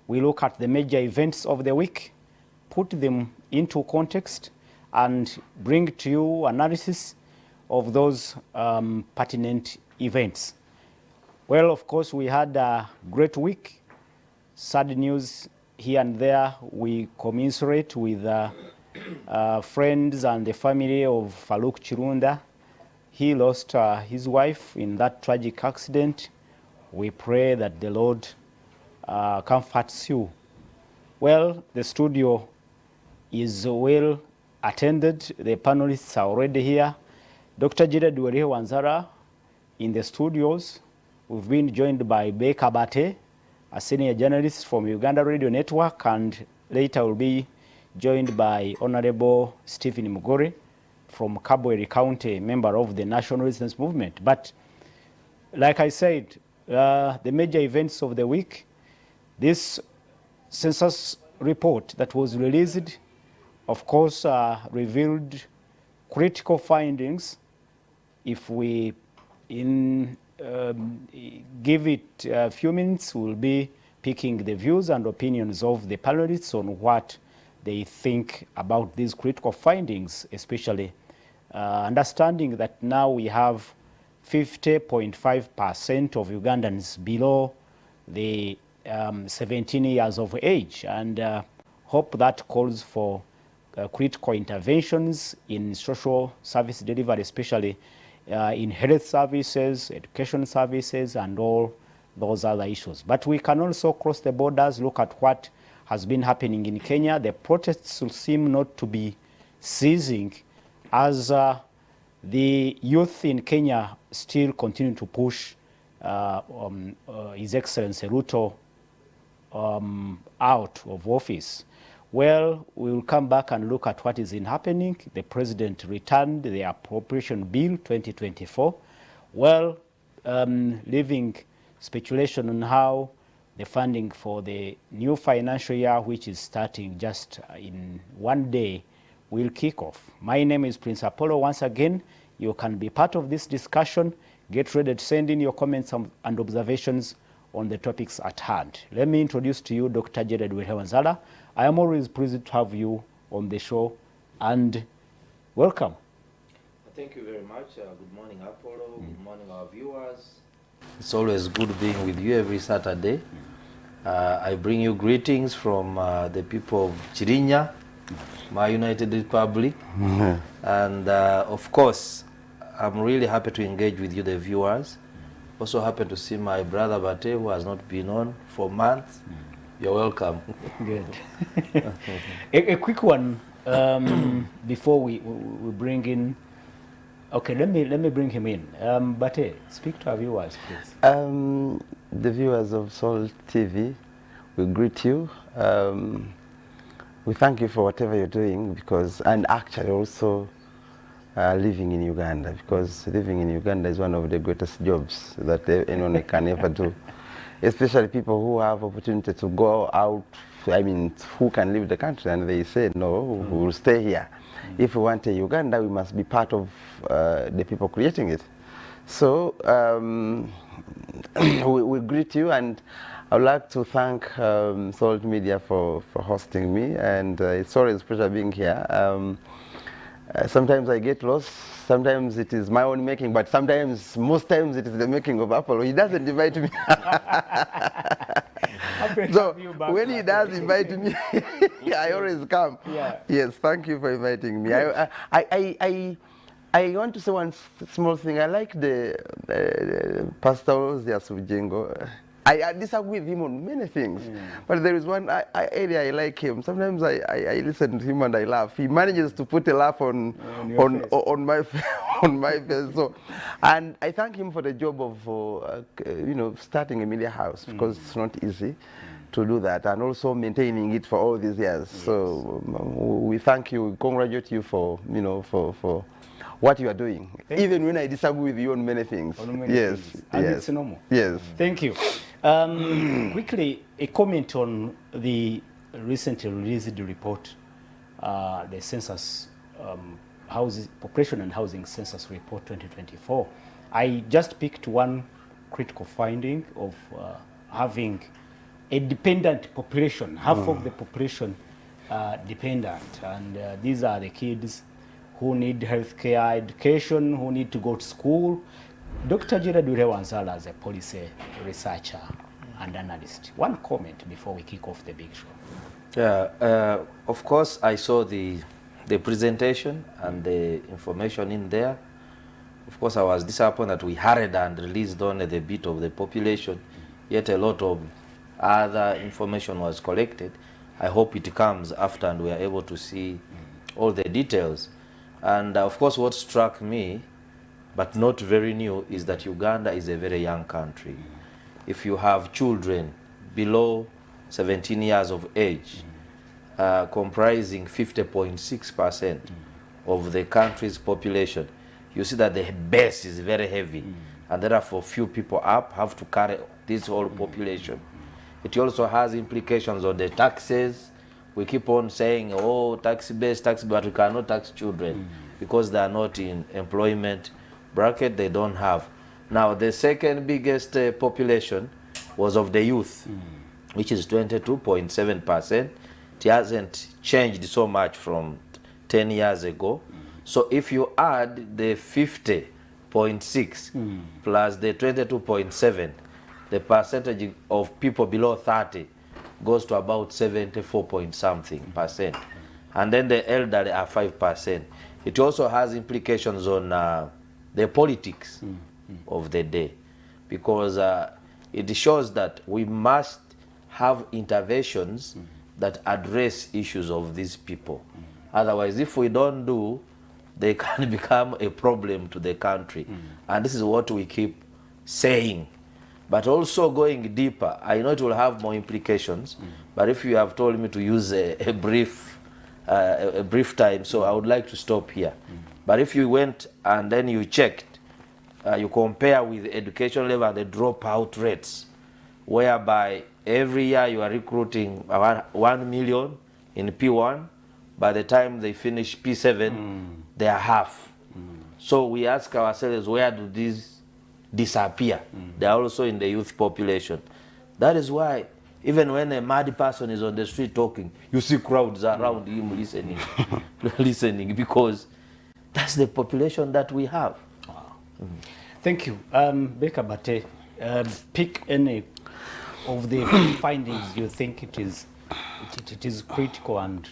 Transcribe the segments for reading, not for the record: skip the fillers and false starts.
We look at the major events of the week, put them into context, and bring to you analysis of those pertinent events. Well, of course, we had a great week. Sad news here and there. We commiserate with friends and the family of Farouk Chirunda. He lost his wife in that tragic accident. We pray that the Lord comforts you. Well, the studio is well attended. The panelists are already here. Dr. Jida Wanzara in the studios. We've been joined by Beka Bate, a senior journalist from Uganda Radio Network, and later will be joined by Honorable Stephen Mugore from Kabweri County, member of the National Resistance Movement. But like I said, the major events of the week, this census report that was released, of course, revealed critical findings. If we give it a few minutes, we'll be picking the views and opinions of the panelists on what they think about these critical findings, especially understanding that now we have 50.5% of Ugandans below the 17 years of age, and hope that calls for critical interventions in social service delivery, especially in health services, education services, and all those other issues. But we can also cross the borders, look at what has been happening in Kenya. The protests seem not to be ceasing as the youth in Kenya still continue to push His Excellency Ruto out of office. Well, we will come back and look at what is happening. The president returned the appropriation bill 2024. Well, leaving speculation on how the funding for the new financial year, which is starting just in one day, will kick off. My name is Prince Apollo. Once again, you can be part of this discussion. Get ready to send in your comments and observations on the topics at hand. Let me introduce to you Dr. Jeda Wanzala. I am always pleased to have you on the show, and welcome. Thank you very much. Good morning, Apollo. Good morning, our viewers. It's always good being with you every Saturday. I bring you greetings from the people of Chirinya, my United Republic. And of course, I'm really happy to engage with you, the viewers. Also happy to see my brother Bate, who has not been on for months. You're welcome. Good. a quick one before we bring in. Okay, let me bring him in. Bate, speak to our viewers, please. The viewers of Soul TV, we greet you. We thank you for whatever you're doing, and actually also living in Uganda, because living in Uganda is one of the greatest jobs that anyone can ever do. Especially people who have opportunity to go out, I mean, who can leave the country, and they say, no, we will stay here. If we want a Uganda, we must be part of the people creating it. So we greet you, and I would like to thank Salt Media for hosting me, and it's always a pleasure being here. Sometimes I get lost, sometimes it is my own making, but most times it is the making of Apollo. He doesn't invite me. So when he does invite me, I always come. Yeah. Yes, thank you for inviting me. I want to say one small thing. I like the Pastor Ozias Ujengo. I disagree with him on many things, but there is one area I like him. Sometimes I listen to him and I laugh. He manages to put a laugh on my face. So, and I thank him for the job of starting a media house, because it's not easy to do that, and also maintaining it for all these years. Yes. So we thank you, we congratulate you for for what you are doing, even when I disagree with you on many things. Yes, and it's normal. Yes. Thank you. Quickly, a comment on the recently released report, the Census Population and Housing Census Report 2024. I just picked one critical finding of having a dependent population, half of the population dependent, and these are the kids who need healthcare, education, who need to go to school. Dr. Gerard Urewansala as a policy researcher and analyst. One comment before we kick off the big show. Yeah, of course I saw the presentation and the information in there. Of course I was disappointed that we hurried and released only the bit of the population, yet a lot of other information was collected. I hope it comes after and we are able to see all the details. And of course what struck me, but not very new, is that Uganda is a very young country. If you have children below 17 years of age, comprising 50.6% of the country's population, you see that the base is very heavy, and therefore few people up have to carry this whole population. It also has implications on the taxes. We keep on saying, oh, tax base, but we cannot tax children because they are not in employment bracket, they don't have. Now, the second biggest population was of the youth, which is 22.7%. It hasn't changed so much from 10 years ago. So if you add the 50.6 plus the 22.7, the percentage of people below 30 goes to about 74 point something percent. And then the elderly are 5%. It also has implications on the politics of the day, because it shows that we must have interventions that address issues of these people. Otherwise, if we don't do, they can become a problem to the country. And this is what we keep saying. But also going deeper, I know it will have more implications, but if you have told me to use a brief time, so I would like to stop here. But if you went and then you checked, you compare with the education level and the dropout rates, whereby every year you are recruiting 1 million in P1, by the time they finish P7, they are half. So we ask ourselves, where do these disappear? They are also in the youth population. That is why even when a mad person is on the street talking, you see crowds around him listening, listening, because that's the population that we have. Wow. Thank you. Becca Bate, pick any of the findings you think it is critical and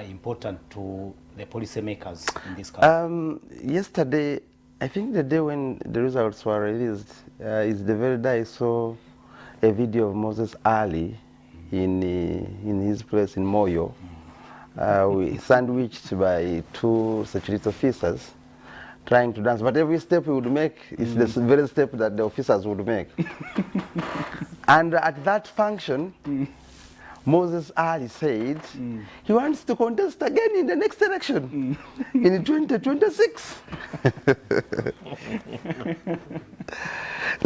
important to the policymakers in this country. Yesterday, I think the day when the results were released, is the very day I saw a video of Moses Ali in his place in Moyo, sandwiched by 2 security officers trying to dance. But every step he would make is the very step that the officers would make. And at that function, Moses Ali said he wants to contest again in the next election in 2026.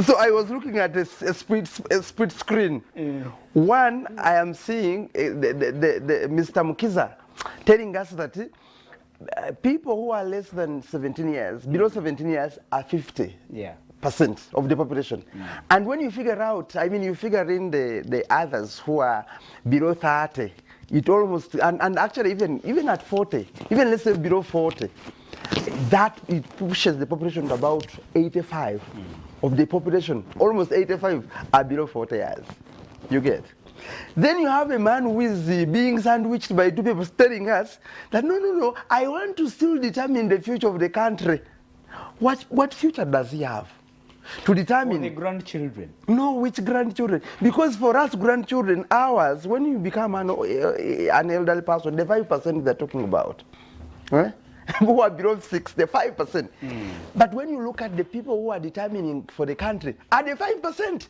So I was looking at a split screen. One, I am seeing Mr. Mukiza telling us that people who are less than 17 years, below 17 years, are 50%. Yeah. Of the population. And when you figure out, I mean, you figure in the others who are below 30, it almost, and actually even at 40, even let's say below 40, that it pushes the population to about 85 of the population. Almost 85 are below 40 years. You get? Then you have a man who is being sandwiched by 2 people telling us that no, I want to still determine the future of the country. What future does he have? To determine For the grandchildren. No, which grandchildren? Because for us grandchildren, ours, when you become an elderly person, the 5% they're talking about, who are below 6, the 5%. But when you look at the people who are determining for the country, are the 5%.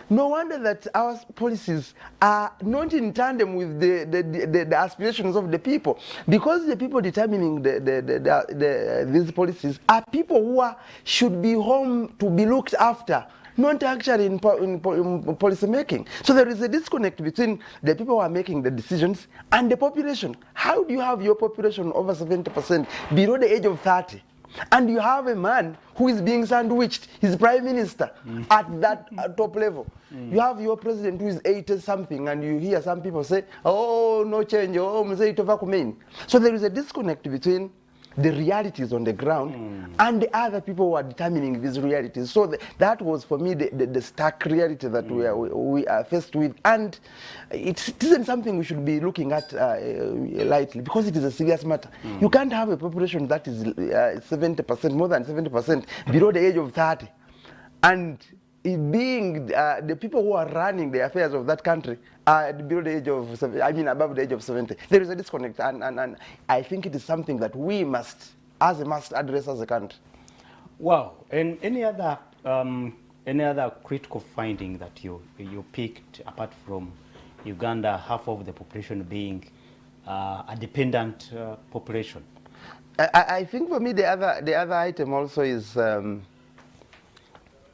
No wonder that our policies are not in tandem with the aspirations of the people, because the people determining these policies are people who should be home to be looked after, not actually in policy making. So there is a disconnect between the people who are making the decisions and the population. How do you have your population over 70% below the age of 30? And you have a man who is being sandwiched, his prime minister, at that top level. You have your president who is 80 something, and you hear some people say, oh, no change, oh, mzee itova kumein. So there is a disconnect between the realities on the ground and the other people who are determining these realities. So that was for me the stark reality that we are faced with, and it isn't something we should be looking at lightly, because it is a serious matter. You can't have a population that is 70%, more than 70% below the age of 30, and it being the people who are running the affairs of that country are below the age of, above the age of 70. There is a disconnect, and I think it is something that we must address as a country. Wow. And any other critical finding that you picked, apart from Uganda, half of the population being a dependent population? I think for me the other item also is,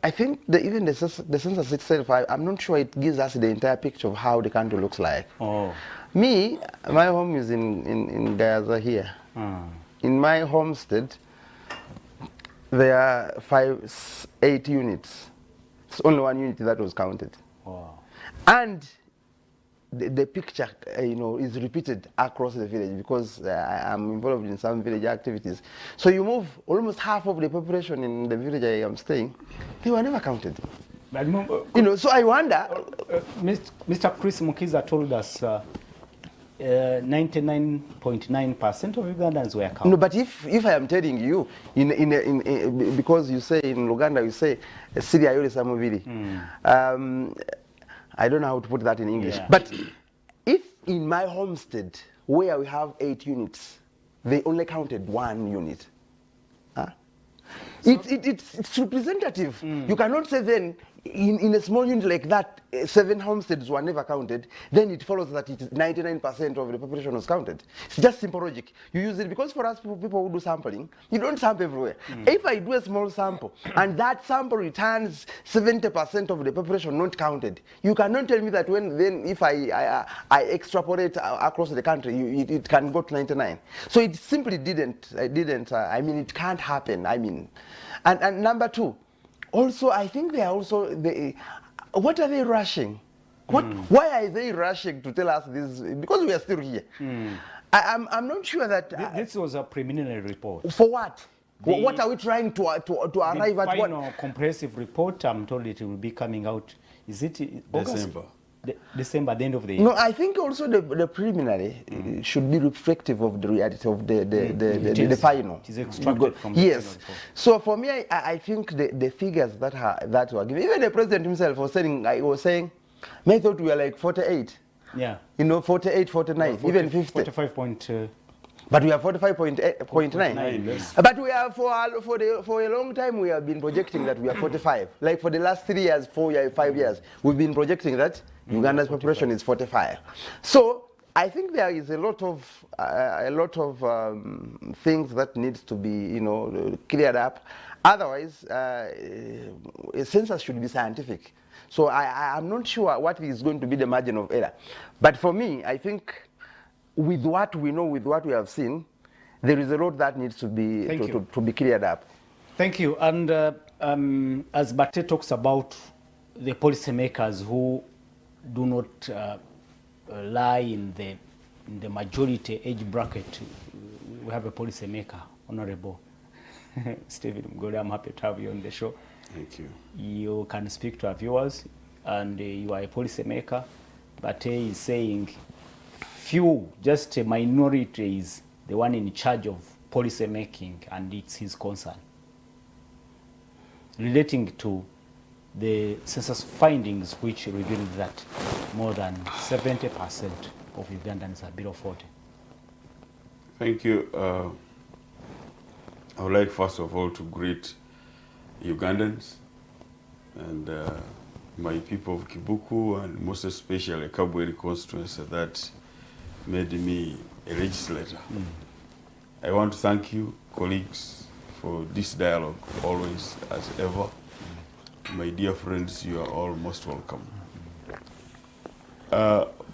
I think even the census itself, I'm not sure it gives us the entire picture of how the country looks like. Oh. Me, my home is in Gaza here. In my homestead, there are 8 units. It's only 1 unit that was counted. Wow. And the picture, is repeated across the village, because I'm involved in some village activities. So you move almost half of the population in the village I am staying, they were never counted. So I wonder. Mr. Chris Mukiza told us 99.9% of Ugandans were counted. No, but if I am telling you, because you say in Uganda, you say Syria yole samuvili. I don't know how to put that in English. Yeah. But if in my homestead, where we have 8 units, they only counted 1 unit. So it's representative. You cannot say then, in a small unit like that, 7 homesteads were never counted, then it follows that 99% of the population was counted. It's just simple logic. You use it because for us people who do sampling, you don't sample everywhere. If I do a small sample and that sample returns 70% of the population not counted, you cannot tell me that if I extrapolate across the country, it can go to 99. So it simply didn't. It can't happen. And number 2. Also, I think they are also, what are they rushing? Why are they rushing to tell us this? Because we are still here. I'm not sure that... this was a preliminary report. For what? What are we trying to arrive at? The final comprehensive report, I'm told it will be coming out. Is it August? December. December, at the end of the year. No, I think also the preliminary should be reflective of the reality of the final. It is extracted from the yes. final report. So for me, I think the figures that were given, even the president himself was saying, I thought we were like 48. Yeah. 48, 49, 40, even 50. 45. But we are 45.9. Yes. But we are for a long time we have been projecting that we are 45. Like for the last 3 years, 4 years, 5 years, we've been projecting that Uganda's population is 45. So I think there is a lot of things that needs to be cleared up. Otherwise, a census should be scientific. So I'm not sure what is going to be the margin of error. But for me, I think with what we know, with what we have seen, there is a lot that needs to be to be cleared up. Thank you. And as Bate talks about the policymakers who do not lie in the majority age bracket, we have a policymaker, Honorable Stephen Mgode. I'm happy to have you on the show. Thank you. You can speak to our viewers, and you are a policymaker. Bate is saying few, just a minority is the one in charge of policy making, and it's his concern. Relating to the census findings, which revealed that more than 70% of Ugandans are below 40. Thank you. I would like first of all to greet Ugandans and my people of Kibuku, and most especially Kabweri constituency that made me a legislator. I want to thank you, colleagues, for this dialogue, always as ever. My dear friends, you are all most welcome.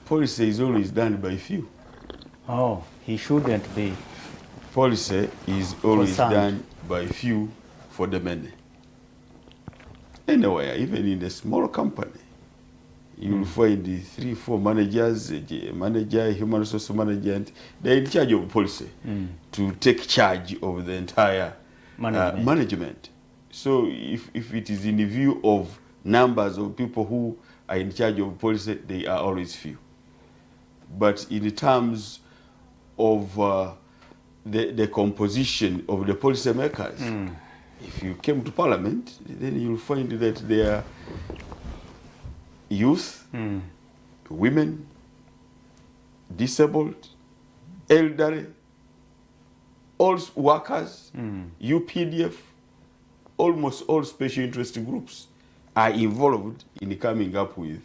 Policy is always done by few. Oh, he shouldn't be. Policy is always done by few for the many. Anywhere, even in a small company, you'll find the 3-4 managers, a manager, human resource manager, and they're in charge of policy to take charge of the entire management. So if it is in the view of numbers of people who are in charge of policy, they are always few. But in terms of the composition of the policymakers, if you came to parliament, then you'll find that there are youth, women, disabled, elderly, all workers, UPDF, almost all special interest groups are involved in coming up with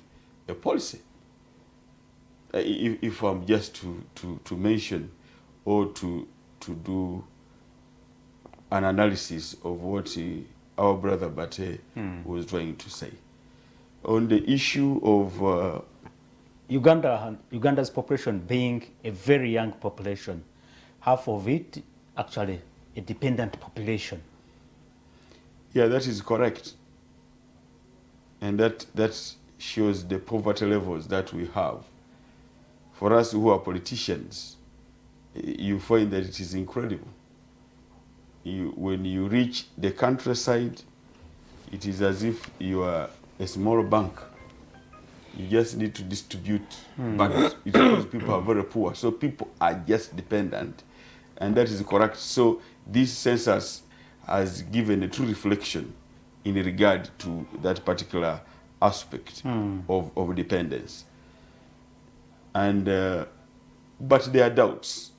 a policy. If I'm just to mention or to do an analysis of what our brother Bate was trying to say. On the issue of Uganda's population being a very young population, half of it actually a dependent population. Yeah, that is correct. And that shows the poverty levels that we have. For us who are politicians, you find that it is incredible. When you reach the countryside, it is as if you are a small bank. You just need to distribute buckets. It's because people are very poor. So people are just dependent. And that is correct. So this census has given a true reflection in regard to that particular aspect of dependence. And but there are doubts.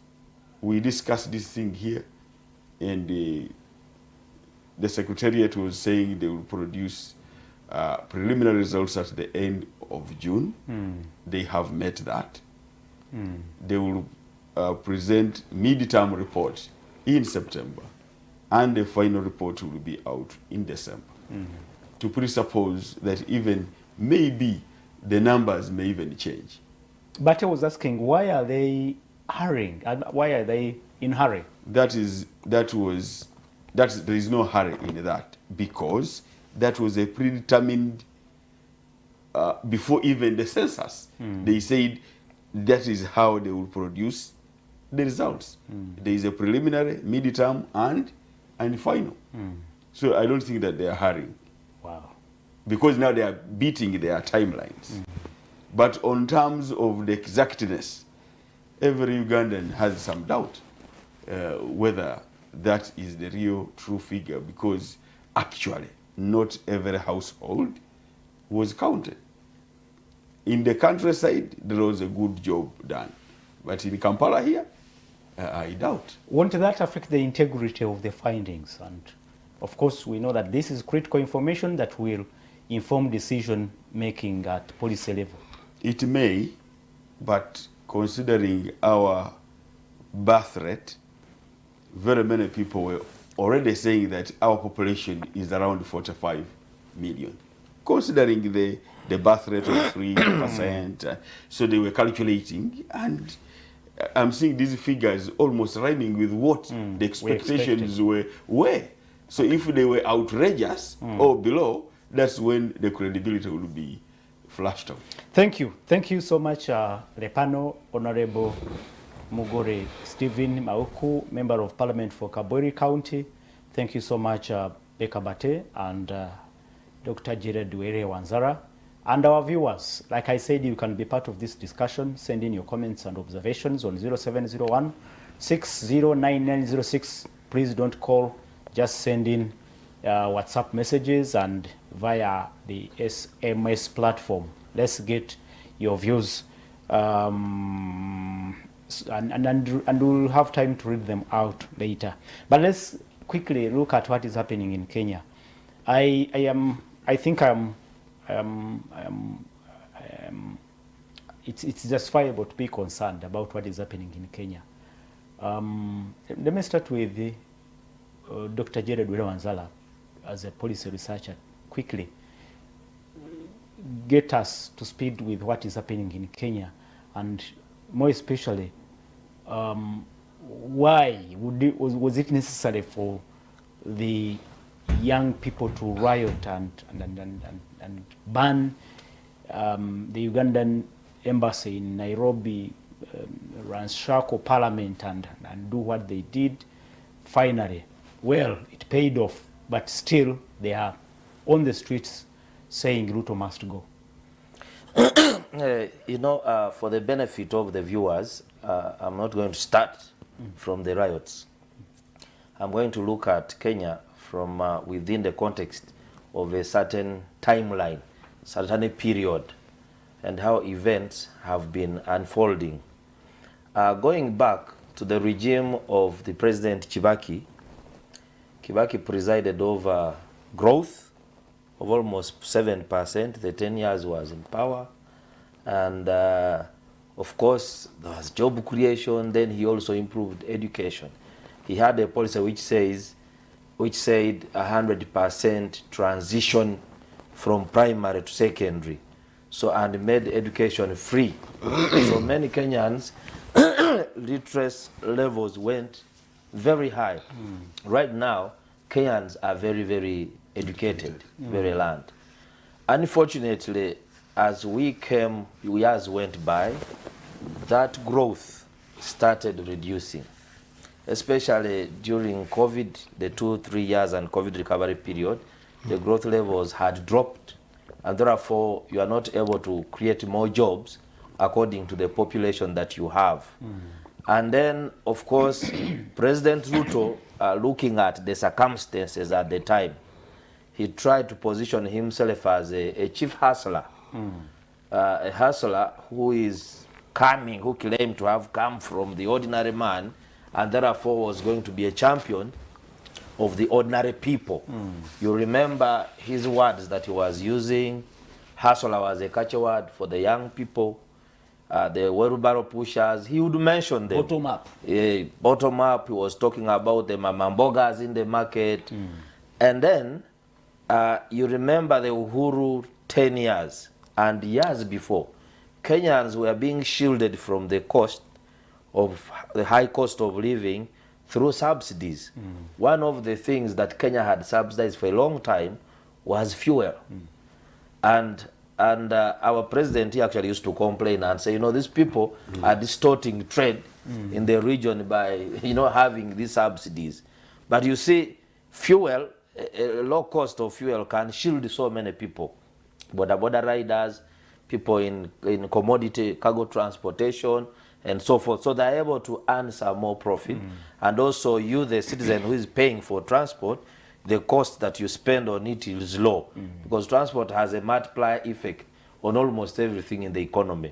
We discussed this thing here, and the Secretariat was saying they will produce preliminary results at the end of June. They have met that. They will present mid-term report in September, and the final report will be out in December. To presuppose that even maybe the numbers may even change. But I was asking, why are they hurrying? Why are they in hurry? There is no hurry in that, because that was a predetermined before even the census. They said that is how they will produce the results. There is a preliminary, mid-term, and final. So I don't think that they are hurrying. Wow. Because now they are beating their timelines. But on terms of the exactness, every Ugandan has some doubt whether that is the real true figure, because actually not every household was counted. In the countryside, there was a good job done. But in Kampala here, I doubt. Won't that affect the integrity of the findings? And of course, we know that this is critical information that will inform decision making at policy level. It may, but considering our birth rate, very many people were already saying that our population is around 45 million. Considering the birth rate of 3%, so they were calculating, and I'm seeing these figures almost rhyming with what the expectations were. So if they were outrageous or below, that's when the credibility will be flashed out. Thank you. Thank you so much, the panel, Honorable Mugore Stephen Mauku, Member of Parliament for Kabweri County. Thank you so much, Beka Bate and Dr. Jared Were Wanzara. And our viewers, like I said, you can be part of this discussion. Send in your comments and observations on 0701 609906. Please don't call, just send in WhatsApp messages and via the SMS platform. Let's get your views, and we'll have time to read them out later. But let's quickly look at what is happening in Kenya. It's justifiable to be concerned about what is happening in Kenya. Let me start with Dr. Jared Wanzala as a policy researcher. Quickly, get us to speed with what is happening in Kenya, and more especially, why was it necessary for the young people to riot and ban the Ugandan embassy in Nairobi, ransackle parliament and do what they did. Finally, well, it paid off, but still they are on the streets saying Ruto must go. You know, for the benefit of the viewers, I'm not going to start from the riots. I'm going to look at Kenya from within the context of a certain timeline, certain period, and how events have been unfolding. Going back to the regime of the President Kibaki, Kibaki presided over growth of almost 7%. The 10 years was in power. And of course, there was job creation. Then he also improved education. He had a policy which said 100% transition from primary to secondary. So, and made education free. So many Kenyans, literacy levels went very high. Right now, Kenyans are very, very educated, very learned. Unfortunately, as years went by, that growth started reducing, especially during COVID, the 2-3 years and COVID recovery period, the growth levels had dropped, and therefore you are not able to create more jobs according to the population that you have. And then, of course, President Ruto, looking at the circumstances at the time, he tried to position himself as a chief hustler. A hustler who is coming, who claimed to have come from the ordinary man, and therefore was going to be a champion of the ordinary people. You remember his words that he was using. Hustler was a catchword for the young people, the wheelbarrow pushers. He would mention them. Bottom up. Bottom up, he was talking about the mamambogas in the market. And then, you remember the Uhuru 10 years. And years before, Kenyans were being shielded from the cost of the high cost of living through subsidies. One of the things that Kenya had subsidized for a long time was fuel. And our president, he actually used to complain and say, you know, these people are distorting trade in the region by, you know, having these subsidies. But you see, fuel, a low cost of fuel can shield so many people. Border riders, people in commodity cargo transportation, and so forth. So they're able to earn some more profit. And also you, the citizen who is paying for transport, the cost that you spend on it is low. Because transport has a multiplier effect on almost everything in the economy.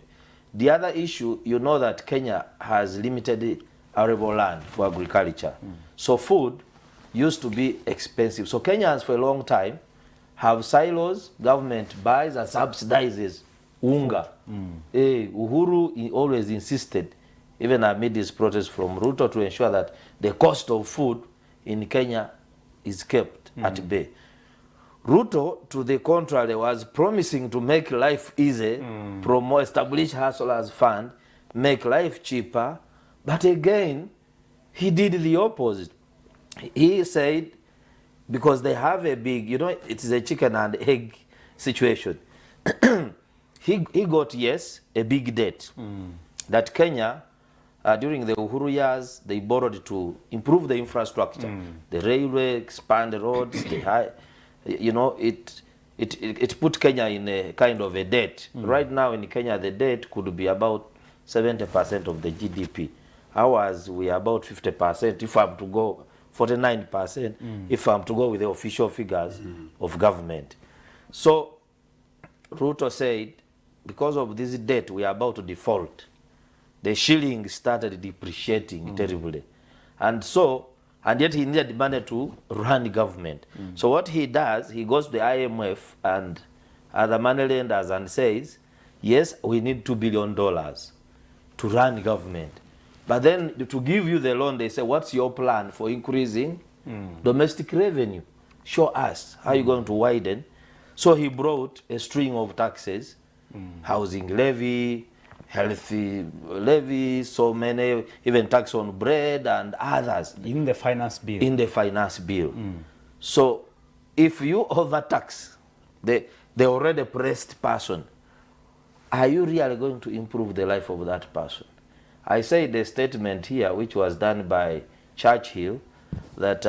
The other issue, you know that Kenya has limited arable land for agriculture. So food used to be expensive. So Kenyans for a long time have silos, government buys and subsidizes unga. Uhuru always insisted, even amid his protest from Ruto, to ensure that the cost of food in Kenya is kept at bay. Ruto, to the contrary, was promising to make life easy, promote, establish hustlers fund, make life cheaper, but again, he did the opposite. He said, because they have a big, you know, it is a chicken and egg situation. He got, yes, a big debt that Kenya, during the Uhuru years, they borrowed to improve the infrastructure, the railway, expand the roads, the high, you know, it put Kenya in a kind of a debt. Right now in Kenya, the debt could be about 70% of the GDP. Ours, we are about 50%. If I'm to go 49%, if I'm to go with the official figures of government. So Ruto said, because of this debt, we are about to default. The shilling started depreciating terribly. And so, and yet he needed money to run government. So what he does, he goes to the IMF and other money lenders and says, yes, we need $2 billion to run government. But then to give you the loan, they say, what's your plan for increasing domestic revenue? Show us how you're going to widen. So he brought a string of taxes, housing levy, healthy levy, so many, even tax on bread and others. In the finance bill. In the finance bill. So if you overtax the already pressed person, are you really going to improve the life of that person? I say the statement here, which was done by Churchill, that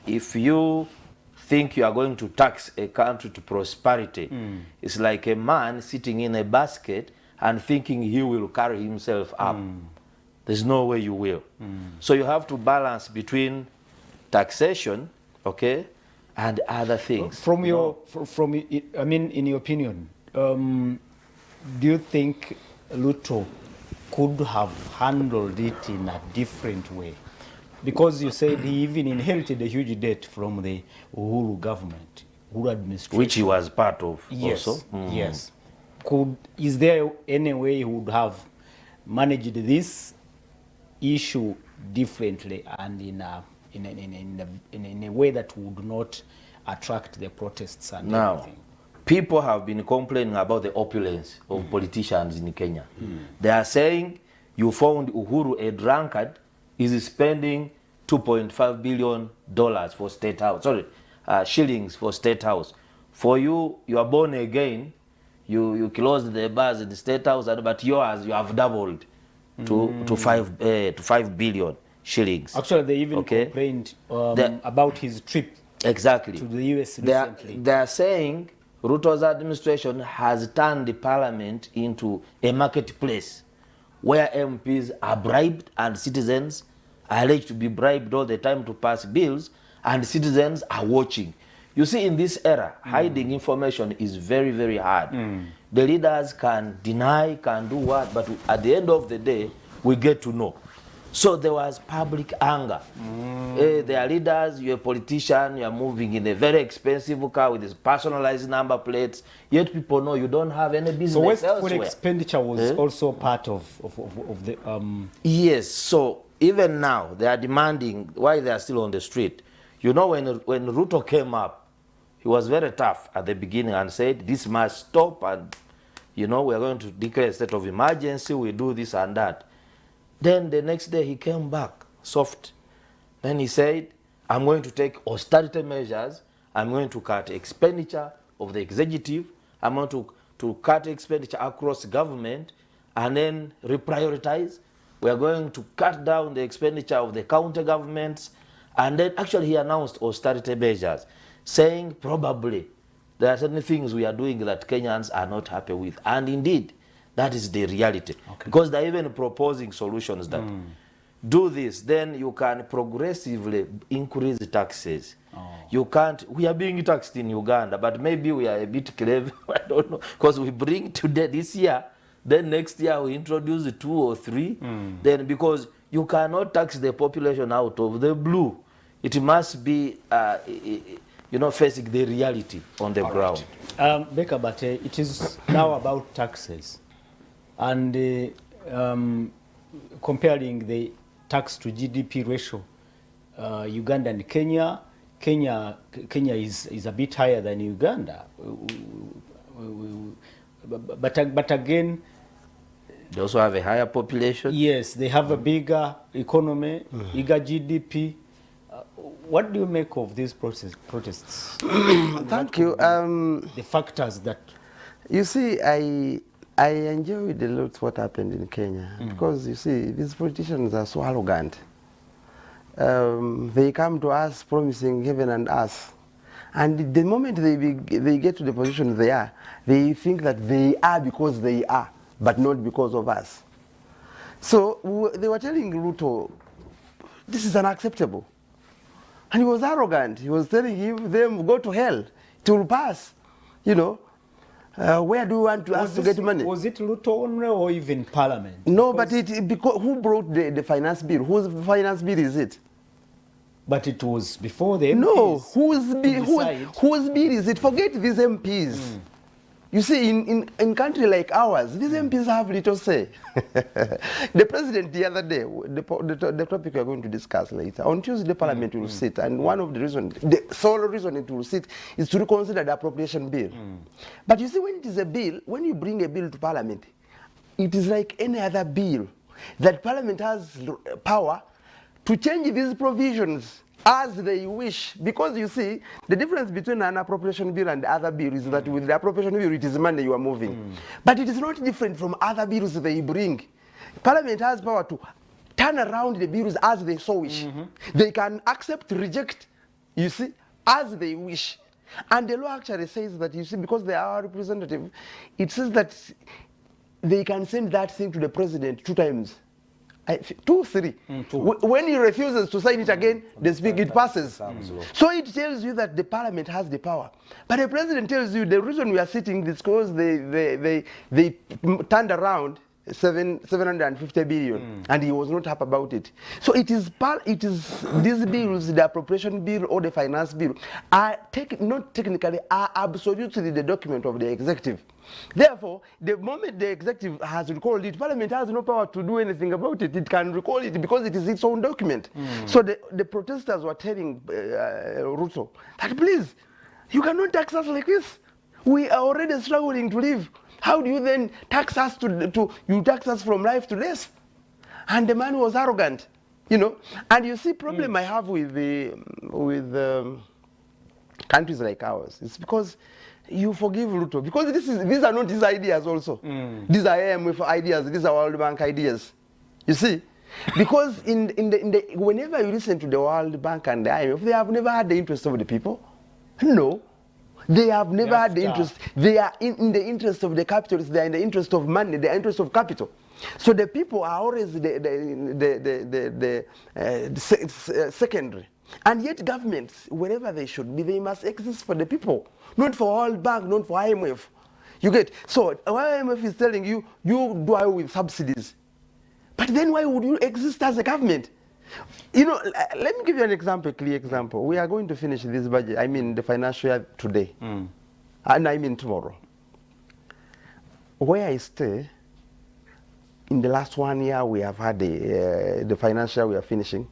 if you think you are going to tax a country to prosperity, it's like a man sitting in a basket and thinking he will carry himself up. There's no way you will. So you have to balance between taxation, okay, and other things. From your, I mean, in your opinion, do you think Ruto could have handled it in a different way? Because you said he even inherited a huge debt from the Uhuru government, Uhuru administration. Which he was part of Yes, also. yes. Is there any way he would have managed this issue differently and in a way that would not attract the protests and Now, everything? people have been complaining about the opulence of politicians in Kenya. They are saying you found Uhuru a drunkard, is spending $2.5 billion for State House, sorry, shillings for State House. For you, you are born again, you closed the bars in the State House, but yours, you have doubled to 5 billion shillings. Actually, they even complained about his trip exactly to the US recently. They are saying Ruto's administration has turned the parliament into a marketplace where MPs are bribed and citizens are alleged to be bribed all the time to pass bills, and citizens are watching. You see, in this era, hiding information is very, very hard. The leaders can deny, can do what, but at the end of the day, we get to know. So there was public anger. They are leaders, you're a politician, you're moving in a very expensive car with this personalized number plates, yet people know you don't have any business elsewhere. So wasteful expenditure was also part of the... Yes, so even now, they are demanding, why they are still on the street. You know, when Ruto came up, he was very tough at the beginning and said, this must stop, and, you know, we are going to declare a state of emergency, we do this and that. Then the next day he came back, soft. Then he said, I'm going to take austerity measures, I'm going to cut expenditure of the executive, I'm going to cut expenditure across government, and then reprioritize. We are going to cut down the expenditure of the county governments. And then actually he announced austerity measures, saying probably there are certain things we are doing that Kenyans are not happy with. And indeed, that is the reality. Because they're even proposing solutions that do this, then you can progressively increase the taxes. You can't, we are being taxed in Uganda, but maybe we are a bit clever, I don't know, because we bring today, this year, then next year we introduce 2 or 3, then because you cannot tax the population out of the blue. It must be, you know, facing the reality on the ground. Right. Becca, but it is now about taxes. And comparing the tax to GDP ratio, Uganda and Kenya, Kenya is a bit higher than Uganda. But again, they also have a higher population. Yes, they have a bigger economy, bigger GDP. What do you make of these protests? Thank you. The factors that... You see, I enjoyed a lot what happened in Kenya because, you see, these politicians are so arrogant. They come to us promising heaven and earth. And the moment they get to the position they are, they think that they are because they are, but not because of us. So they were telling Ruto, this is unacceptable. And he was arrogant. He was telling them, go to hell. It will pass. You know, where do you want us to get money? Was it Ruto only or even Parliament? No, but because who brought the finance bill? Whose finance bill is it? But it was before the MPs. No, whose bill is it? Forget these MPs. You see, in country like ours, these MPs have little say. The president the other day, the topic we are going to discuss later, on Tuesday Parliament will sit, and one of the reasons, the sole reason it will sit, is to reconsider the appropriation bill. But you see, when it is a bill, when you bring a bill to Parliament, it is like any other bill that Parliament has power to change these provisions as they wish. Because you see, the difference between an appropriation bill and other bill is that with the appropriation bill, it is money you are moving. But it is not different from other bills they bring. Parliament has power to turn around the bills as they so wish. They can accept, reject, you see, as they wish. And the law actually says that, you see, because they are representative, it says that they can send that thing to the president 2 times. 2, 3. When he refuses to sign it again, they speak, it passes. So it tells you that the parliament has the power. But the president tells you the reason we are sitting is because they turned around 750 billion and he was not happy about it. So it is these bills, the appropriation bill or the finance bill, are not technically, are absolutely the document of the executive. Therefore, the moment the executive has recalled it, Parliament has no power to do anything about it. It can recall it because it is its own document. So the protesters were telling Ruto that, please, you cannot tax us like this. We are already struggling to live. How do you then tax us you tax us from life to death? And the man was arrogant, you know. And you see, problem I have with countries like ours, it's because you forgive Ruto, because these are not his ideas also. These are IMF ideas, these are World Bank ideas. You see? Because whenever you listen to the World Bank and the IMF, they have never had the interest of the people. No. They have never had the interest. They are in the interest of the capitalists. They are in the interest of money, the interest of capital. So the people are always the secondary. And yet governments, wherever they should be, they must exist for the people, not for World Bank, not for IMF. You get? So IMF is telling you, you do away with subsidies. But then why would you exist as a government? You know, let me give you an example, a clear example. We are going to finish this budget, I mean the financial year today, and I mean tomorrow. Where I stay, in the last 1 year we have had the financial we are finishing,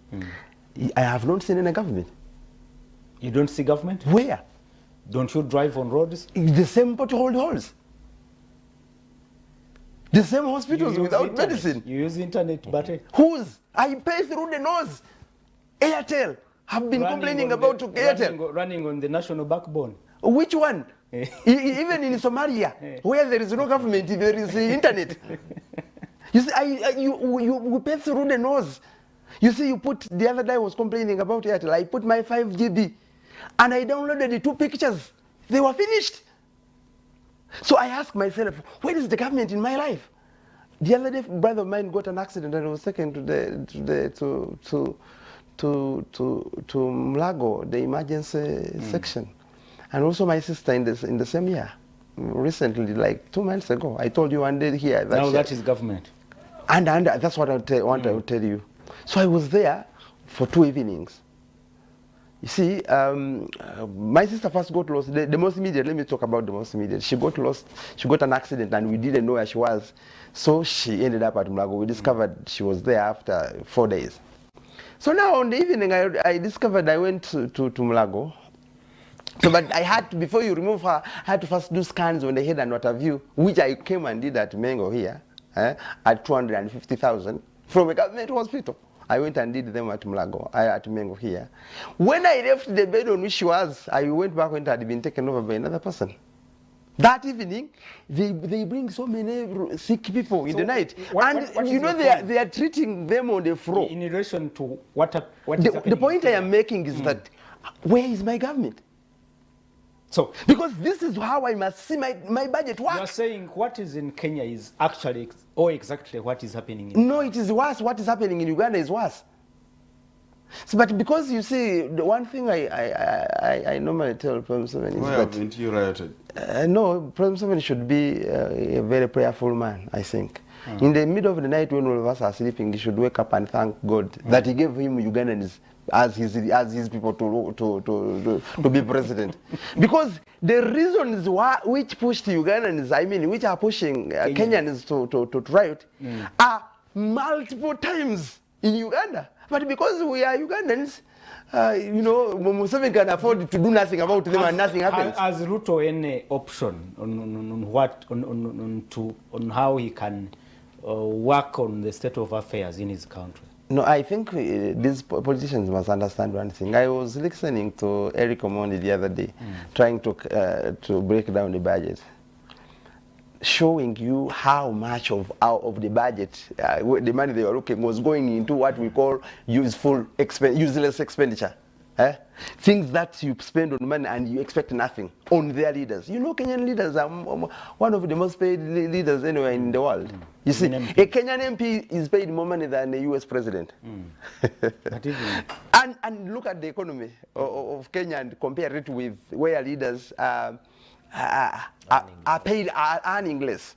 I have not seen any government. You don't see government? Where? Don't you drive on roads? The same pothole holes. The same hospitals without medicine. You use internet, but whose? I pay through the nose. Airtel have been complaining about Airtel. Running on the national backbone. Which one? Even in Somalia, where there is no government, there is internet. You see, you pay through the nose. You see, the other day I was complaining about Airtel. I put my 5 GB and I downloaded the 2 pictures. They were finished. So I asked myself, where is the government in my life? The other day, a brother of mine got an accident and was taken to Mlago, the emergency section. And also my sister in the same year, recently, like 2 months ago. I told you one day here. That is government. And that's what I want to tell you. So I was there for 2 evenings. You see, my sister first got lost. The most immediate, let me talk about the most immediate. She got lost, she got an accident and we didn't know where she was. So she ended up at Mlago. We discovered she was there after 4 days. So now on the evening, I discovered I went to Mlago. So, but I had to, before you remove her, I had to first do scans on the head and what have you, which I came and did at Mengo here, at 250,000 from a government hospital. I went and did them at Mlago, at Mengo here. When I left the bed on which she was, I went back when it had been taken over by another person. That evening, they bring so many sick people in the night. What you know, they are treating them on the floor. In relation to what is happening. The point I am making is that, where is my government? So, because this is how I must see my budget work. You are saying what is in Kenya is actually or exactly what is happening in No, it is worse. What is happening in Uganda is worse. So, but because you see, the one thing I normally tell Prime Seven is why haven't you rioted? No, Prime Seven should be a very prayerful man, I think. In the middle of the night when all of us are sleeping, he should wake up and thank God that he gave him Ugandans as his people to be president. Because the reasons which pushed Ugandans, I mean, which are pushing Kenyans to riot, are multiple times in Uganda. But because we are Ugandans, you know, Museveni can afford to do nothing about them and nothing happens. Has Ruto any option on how he can work on the state of affairs in his country? No, I think these politicians must understand one thing. I was listening to Eric Omondi the other day, trying to break down the budget, showing you how much of the budget, the money they were looking, was going into what we call useless expenditure. Things that you spend on money and you expect nothing on their leaders. You know, Kenyan leaders are one of the most paid leaders anywhere in the world. You see, a Kenyan MP is paid more money than a US president. And look at the economy of Kenya and compare it with where leaders are paid, are earning less.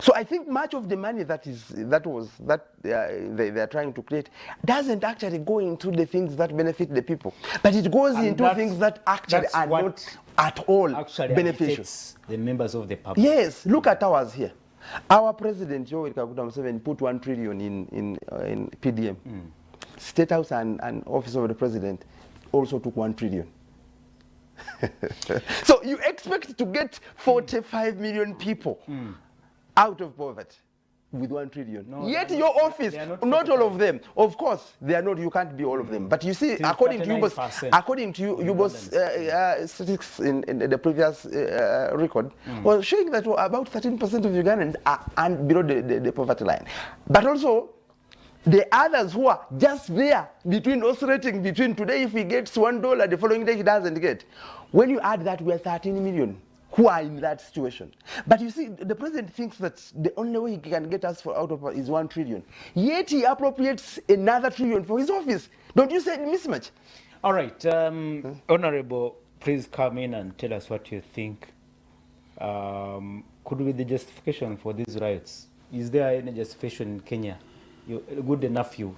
So I think much of the money that they are trying to create doesn't actually go into the things that benefit the people, but it goes into things that actually are not at all beneficial. The members of the public. Yes, look at ours here. Our president, Yoweri Kaguta Museveni, put 1 trillion in PDM. State House and Office of the President also took 1 trillion. So you expect to get 45 million people out of poverty with 1 trillion. No, yet your office, not all of them. Of course, they are not. You can't be all of them. But you see, according to Yubo's statistics in the previous record, was showing that about 13% of Ugandans are below the poverty line. But also, the others who are just there, oscillating between today, if he gets $1, the following day he doesn't get. When you add that, we are 13 million. Who are in that situation. But you see, the president thinks that the only way he can get us out of is 1 trillion. Yet he appropriates another trillion for his office. Don't you say mismatch? All right. Honorable, please come in and tell us what you think. Could be the justification for these riots? Is there any justification in Kenya? Good enough you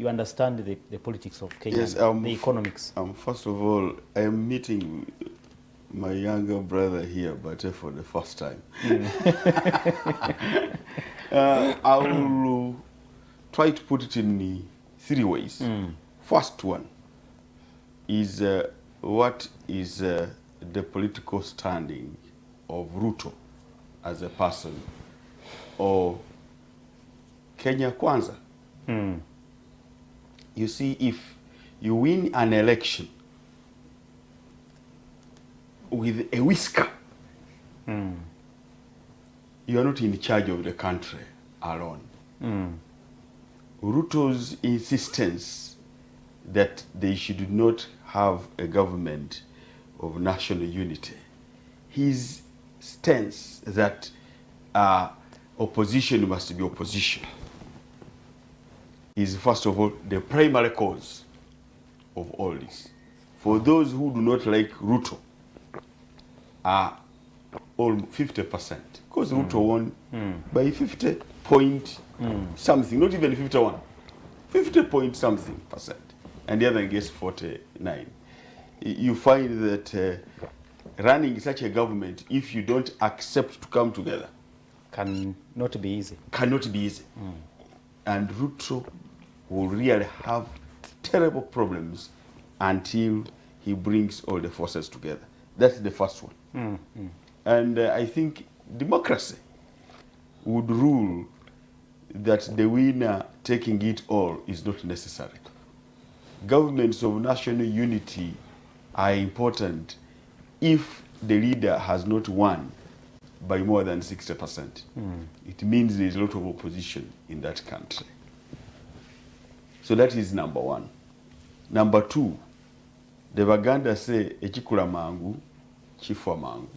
understand the politics of Kenya, yes, the economics. First of all, I am meeting my younger brother here, but for the first time. I will try to put it in 3 ways. First one is what is the political standing of Ruto as a person, or Kenya Kwanza. You see, if you win an election with a whisker, you are not in charge of the country alone. Ruto's insistence that they should not have a government of national unity, his stance that opposition must be opposition, is first of all the primary cause of all this. For those who do not like Ruto, are all 50%, because Ruto won by 50 point something, not even 51, 50 point something %, and the other gets 49. You find that running such a government, if you don't accept to come together, cannot be easy. Cannot be easy. And Ruto will really have terrible problems until he brings all the forces together. That's the first one. And I think democracy would rule that the winner taking it all is not necessary. Governments of national unity are important if the leader has not won by more than 60%. It means there is a lot of opposition in that country. So that is number one. Number two, the Baganda say, echikula mangu, chifwa mangu.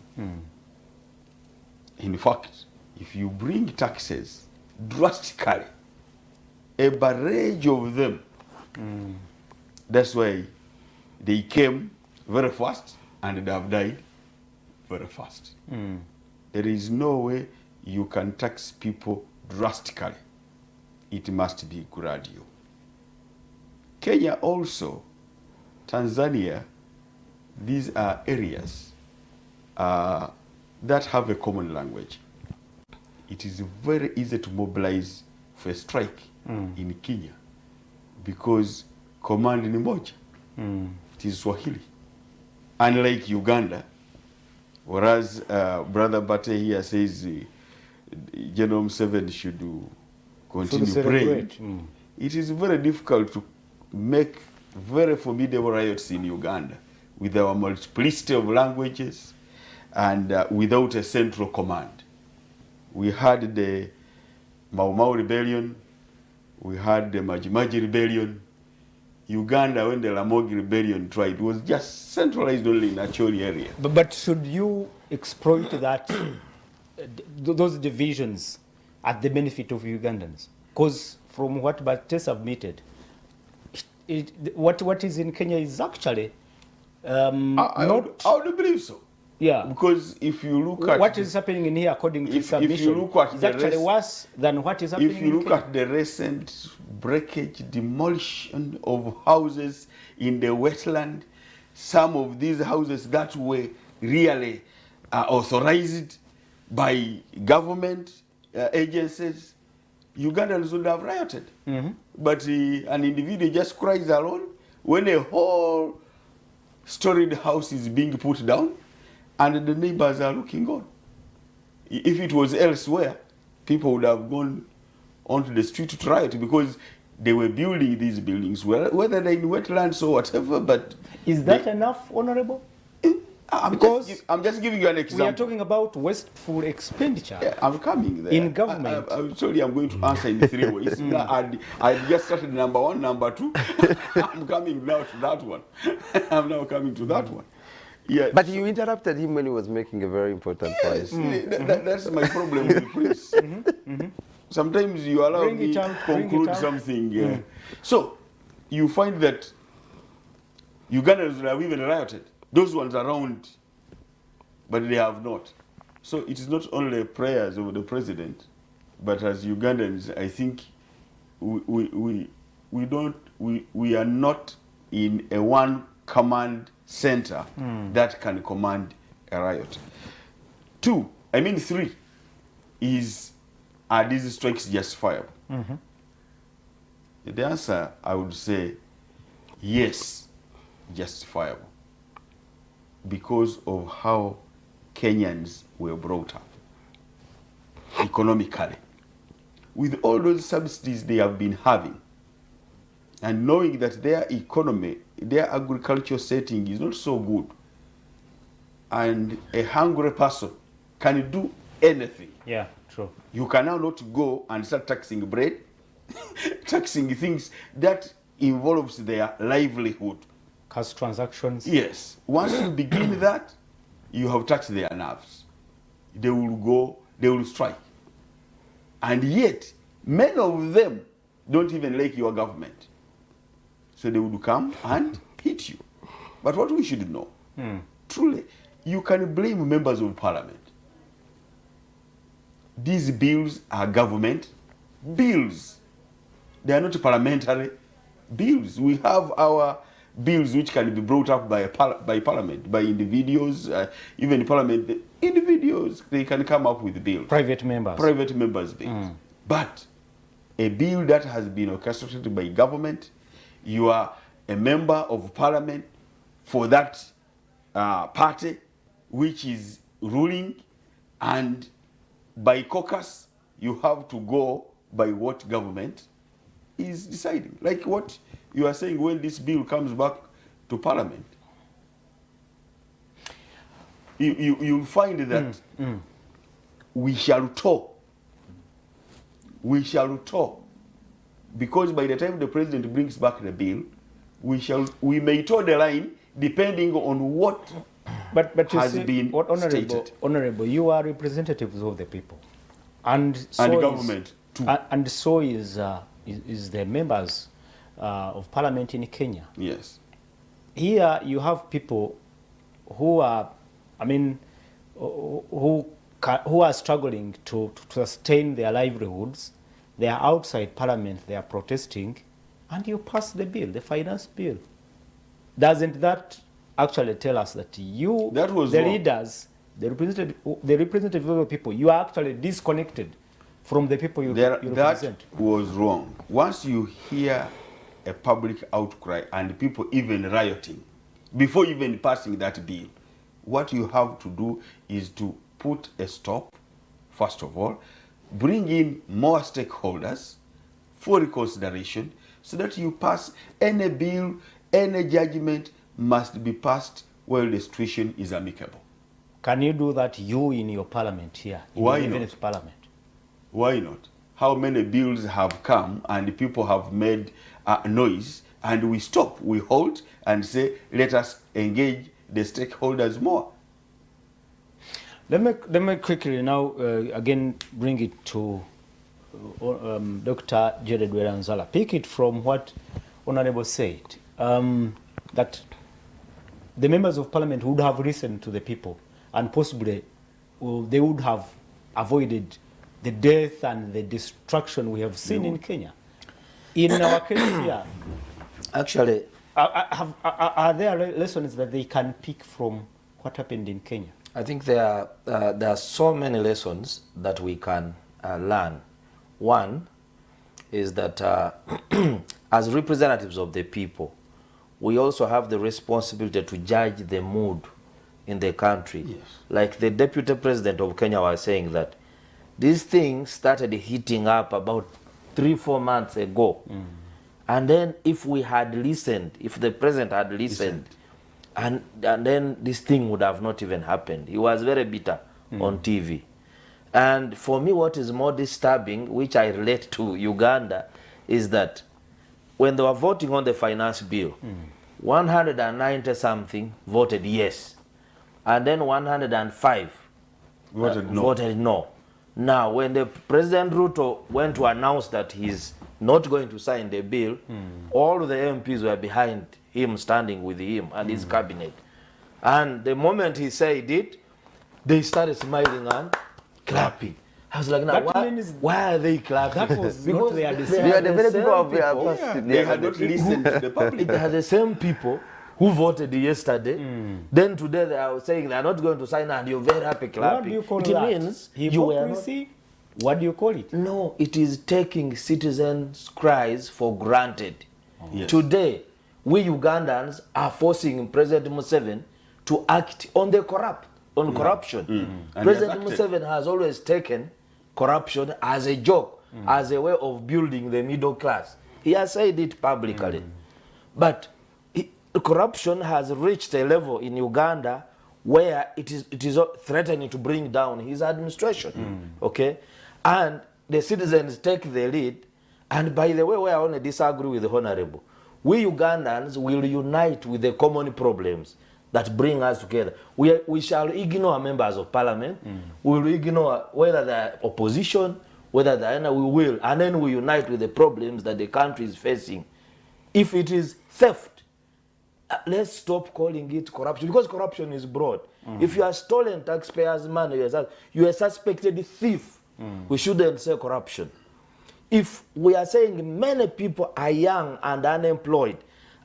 In fact, if you bring taxes drastically, a barrage of them, that's why they came very fast and they have died very fast. There is no way you can tax people drastically. It must be gradual. Kenya also, Tanzania, these are areas that have a common language. It is very easy to mobilize for a strike in Kenya because command ni moja. It is Swahili. Unlike Uganda, whereas Brother Bate here says General Museveni should continue celebrate. praying. It is very difficult to make very formidable riots in Uganda with our multiplicity of languages and without a central command. We had the Mau Mau rebellion, we had the Majimaji rebellion. Uganda, when the Lamogi rebellion tried, was just centralized only in Acholi area. But should you exploit that those divisions at the benefit of Ugandans? Because from what Bates admitted, what is in Kenya is actually I would believe so. Yeah. Because if you look at what is happening in here, according to submission, if you look at is actually worse than what is happening in If you look Kenya. at the recent breakage, demolition of houses in the wetland, some of these houses that were really authorized by government agencies, Ugandans would have rioted. But an individual just cries alone when a whole storied house is being put down and the neighbors are looking on. If it was elsewhere, people would have gone onto the street to riot because they were building these buildings, whether they're in wetlands or whatever. But is that enough, Honorable? I'm just giving you an example. We are talking about wasteful expenditure. Yeah, I'm coming there. In government. I'm sorry, I'm going to answer in 3 ways. I just started number 1, number 2. I'm coming now to that one. I'm now coming to that one. Yeah. But you interrupted him when he was making a very important point. That's my problem with the Prince. Sometimes you allow me to conclude something. So you find that Ugandans have even rioted. Those ones around, but they have not. So it is not only prayers of the president, but as Ugandans, I think we are not in a one command center that can command a riot. 2, I mean 3, are these strikes justifiable? The answer, I would say, yes, justifiable. Because of how Kenyans were brought up economically. With all those subsidies they have been having, and knowing that their economy, their agricultural setting is not so good, and a hungry person can do anything. Yeah, true. You can now not go and start taxing bread, taxing things that involves their livelihood. Cash transactions. Yes. Once you begin that, you have touched their nerves. They will strike. And yet, many of them don't even like your government. So they would come and hit you. But what we should know, truly, you can blame members of parliament. These bills are government bills. They are not parliamentary bills. We have our bills which can be brought up by parliament, by individuals, even parliament, the individuals, they can come up with bills. Private members. Private members' bills. But a bill that has been orchestrated by government, you are a member of parliament for that party which is ruling, and by caucus, you have to go by what government is deciding. Like what you are saying, when this bill comes back to parliament, you'll find that we shall talk. We shall talk. Because by the time the president brings back the bill, we may toe the line depending on what has been stated. Honorable, you are representatives of the people. And so government too. And so is the members of parliament in Kenya. Yes. Here you have people who are, who are struggling to sustain their livelihoods. They are outside parliament, they are protesting, and you pass the bill, the finance bill. Doesn't that actually tell us that you, the leaders, the representative of the people, you are actually disconnected from the people you represent? That was wrong. Once you hear a public outcry and people even rioting, before even passing that bill, what you have to do is to put a stop, first of all, bring in more stakeholders for reconsideration so that you pass any bill, any judgment must be passed while the situation is amicable. Can you do that, you in your parliament here? Why even not? If parliament? Why not? How many bills have come and people have made noise and we stop, we halt and say, let us engage the stakeholders more. Let me quickly now again bring it to Dr. Jededwera Nzala. Pick it from what Honorable said, that the members of parliament would have listened to the people and possibly they would have avoided the death and the destruction we have seen in Kenya. In our case here, Actually, are there lessons that they can pick from what happened in Kenya? I think there are so many lessons that we can learn. One is that as representatives of the people, we also have the responsibility to judge the mood in the country. Yes. Like the Deputy President of Kenya was saying that this thing started heating up about 3-4 months ago. And then if we had listened, if the President had listened, and then this thing would have not even happened. He was very bitter on TV. And for me, what is more disturbing, which I relate to Uganda, is that when they were voting on the finance bill, 190-something voted yes. And then 105 voted no. Now, when the President Ruto went to announce that he's not going to sign the bill, all the MPs were behind him, standing with him and his cabinet. And the moment he said it, they started smiling and clapping. I was like, now, why are they clapping? That was because they are the They are the very people They had not listened to the public. They are the same people who voted yesterday. Then today they are saying they are not going to sign, and you're very happy clapping. What do you call it that? means you were not. Hypocrisy? What do you call it? No, it is taking citizens' cries for granted. Yes. Today, we Ugandans are forcing President Museveni to act on the corruption. And President he has acted. Museveni has always taken corruption as a joke, as a way of building the middle class. He has said it publicly. But corruption has reached a level in Uganda where it is threatening to bring down his administration. Okay? And the citizens take the lead. And by the way, where I want to disagree with the Honorable, we Ugandans will unite with the common problems that bring us together. We shall ignore members of parliament. We will ignore whether they're opposition, whether they're, we will. And then we unite with the problems that the country is facing. If it is theft, let's stop calling it corruption, because corruption is broad. If you are stolen taxpayers' money, you are a suspected thief. We shouldn't say corruption. If we are saying many people are young and unemployed,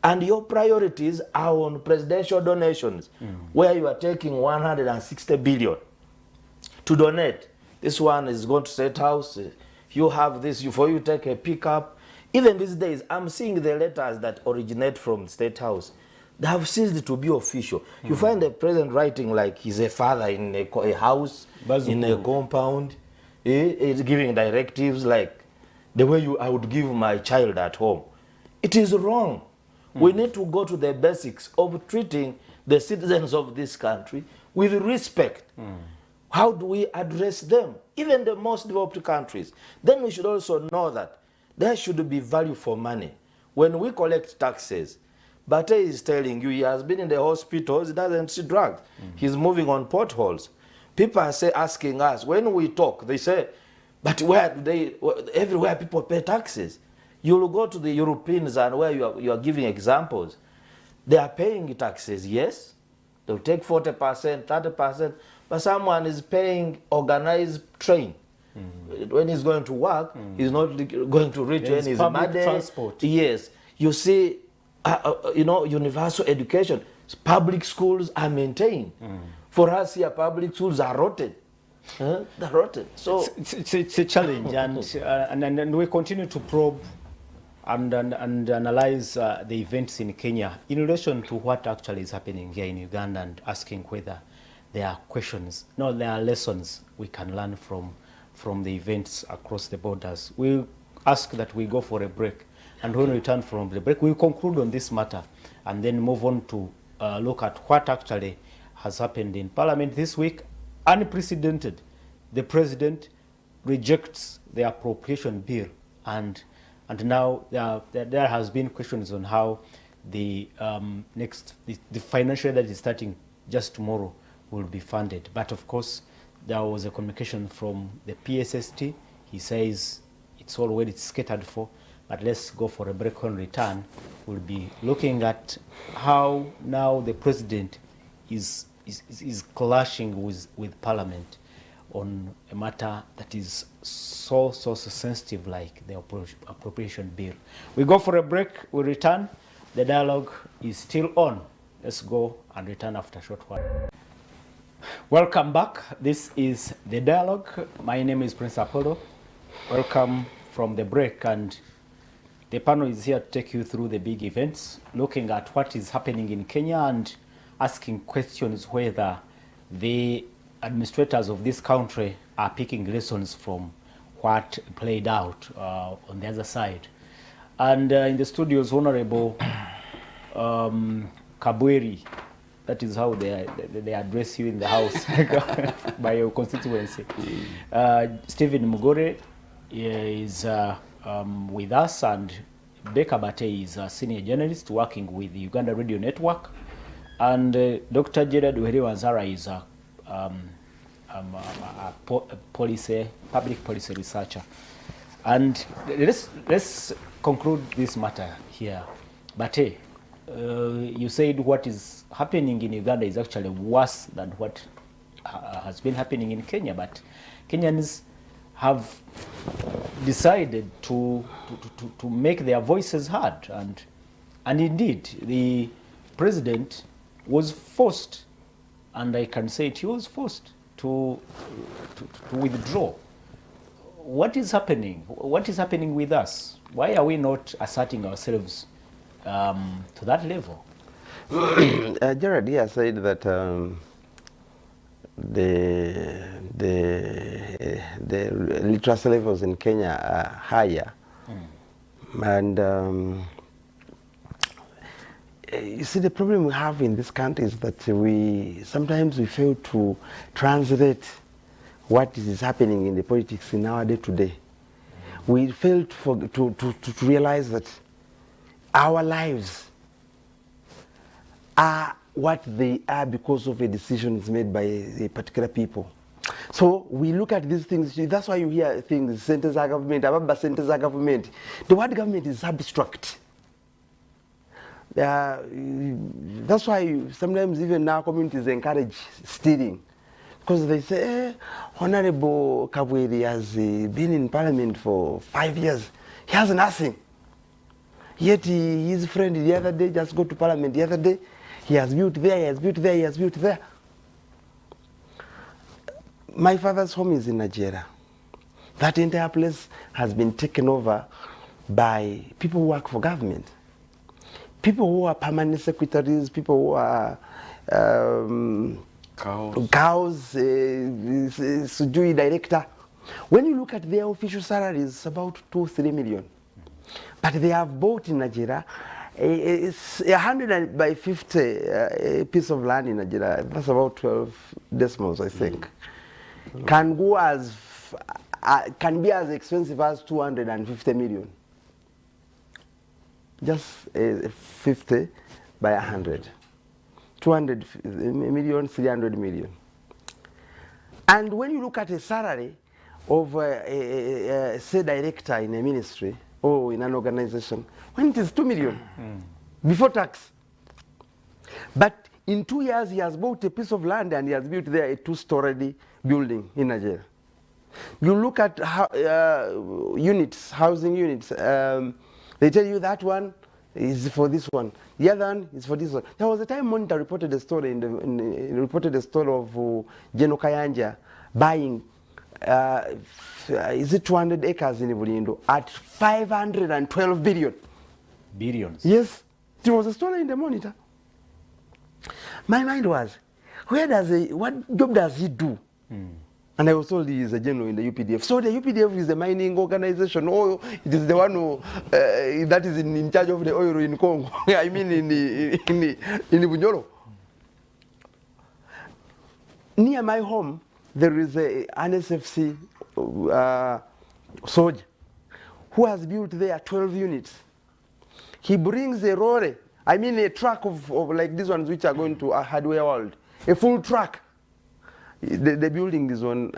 and your priorities are on presidential donations, where you are taking 160 billion to donate, this one is going to State House, you have this, for you take a pickup. Even these days, I'm seeing the letters that originate from State House. They have ceased to be official. You find the president writing like he's a father in a house, in a compound. He's giving directives like the way I would give my child at home. It is wrong. We need to go to the basics of treating the citizens of this country with respect. How do we address them? Even the most developed countries. Then we should also know that there should be value for money. When we collect taxes, Bate is telling you he has been in the hospitals, he doesn't see drugs. He's moving on potholes. People are asking us, when we talk, they say, but where do they, everywhere people pay taxes. You'll go to the Europeans and where you are giving examples. They are paying taxes, yes. They'll take 40%, 30%, but someone is paying organized train. When he's going to work, he's not going to reach when he's public transport. Yes. You see, universal education, public schools are maintained. For us here, public schools are rotten. They're rotten. So it's a challenge, and we continue to probe and analyze the events in Kenya in relation to what actually is happening here in Uganda, and asking whether there are questions, no, there are lessons we can learn from from the events across the borders. We ask that we go for a break, and when we return from the break, we'll conclude on this matter and then move on to look at what actually has happened in Parliament this week. Unprecedented. The President rejects the appropriation bill, and now there has been questions on how the the financial year that is starting just tomorrow will be funded. But of course, there was a communication from the PSST. He says it's all well, it's catered for, but let's go for a break. On return, we'll be looking at how now the President is clashing with Parliament on a matter that is so sensitive like the appropriation bill. We go for a break, we return. The dialogue is still on. Let's go and return after a short while. Welcome back. This is The Dialogue. My name is Prince Apollo. Welcome from the break, and the panel is here to take you through the big events, looking at what is happening in Kenya and asking questions whether the administrators of this country are picking lessons from what played out on the other side. And in the studios, Honorable Kabweri, that is how they address you in the house by your constituency. Stephen Mugore is with us, and Becca Bate is a senior journalist working with the Uganda Radio Network, and Dr. Gerard Wanzara is a public policy researcher. And let's conclude this matter here. Bate, you said what is happening in Uganda is actually worse than what has been happening in Kenya, but Kenyans have decided to make their voices heard, and indeed the President was forced, and I can say it, he was forced to withdraw. What is happening? What is happening with us? Why are we not asserting ourselves to that level? Gerard here said that the literacy levels in Kenya are higher, and you see, the problem we have in this country is that sometimes we fail to translate what is happening in the politics in our day-to-day. We fail to realize that our lives are what they are because of a decision made by a particular people. So we look at these things. That's why you hear things, centers of government, ababa centers of government. The word government is abstract. That's why sometimes even our communities encourage stealing, because they say, Honorable Kabweri has been in Parliament for 5 years. He has nothing. Yet his friend the other day just got to Parliament the other day. He has built there, he has built there, he has built there. My father's home is in Nigeria. That entire place has been taken over by people who work for government. People who are permanent secretaries, people who are cows, Sujui director. When you look at their official salaries, it's about 2-3 million. But they have bought in Nigeria, it's 100 by 50 piece of land in Nigeria. That's about 12 decimals, I think. Can be as expensive as 250 million. Just 50 by 100. 200 million, 300 million. And when you look at a salary of say director in a ministry or in an organization, when it is 2 million before tax. But in 2 years he has bought a piece of land and he has built there a 2-story building in Nigeria. You look at units, housing units, they tell you that one is for this one, the other one is for this one. There was a time Monitor reported a story reported a story of General Kayanja buying is it 200 acres in Bulindo at 512 billion. Billions? Yes, there was a story in the Monitor. My mind was, what job does he do And I was told he is a general in the UPDF. So the UPDF is the mining organization, or it is the one who, that is in charge of the oil in Congo. I mean in Bunyoro. Near my home, there is an SFC soldier who has built there 12 units. He brings a lorry, I mean a truck of like these ones which are going to a hardware world, a full truck. The building is on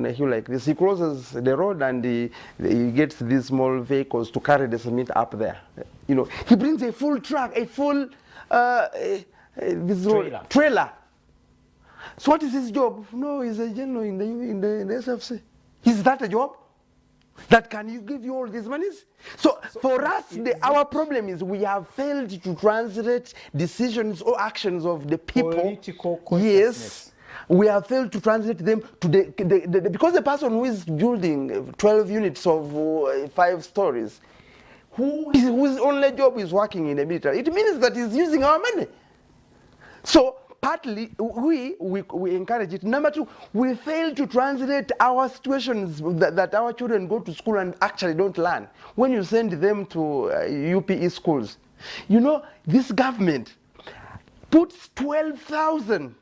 a hill like this. He crosses the road and he gets these small vehicles to carry the cement up there. You know, he brings a full truck, a full trailer. So what is his job? No, he's a general in the SFC. Is that a job? That can you give you all these monies? So for us, our problem is we have failed to translate decisions or actions of the people. Political yes. We have failed to translate them to because the person who is building 12 units of 5 stories, whose only job is working in the military, it means that he's using our money. So partly we encourage it. Number 2, we fail to translate our situations that our children go to school and actually don't learn. When you send them to UPE schools, you know, this government puts 12,000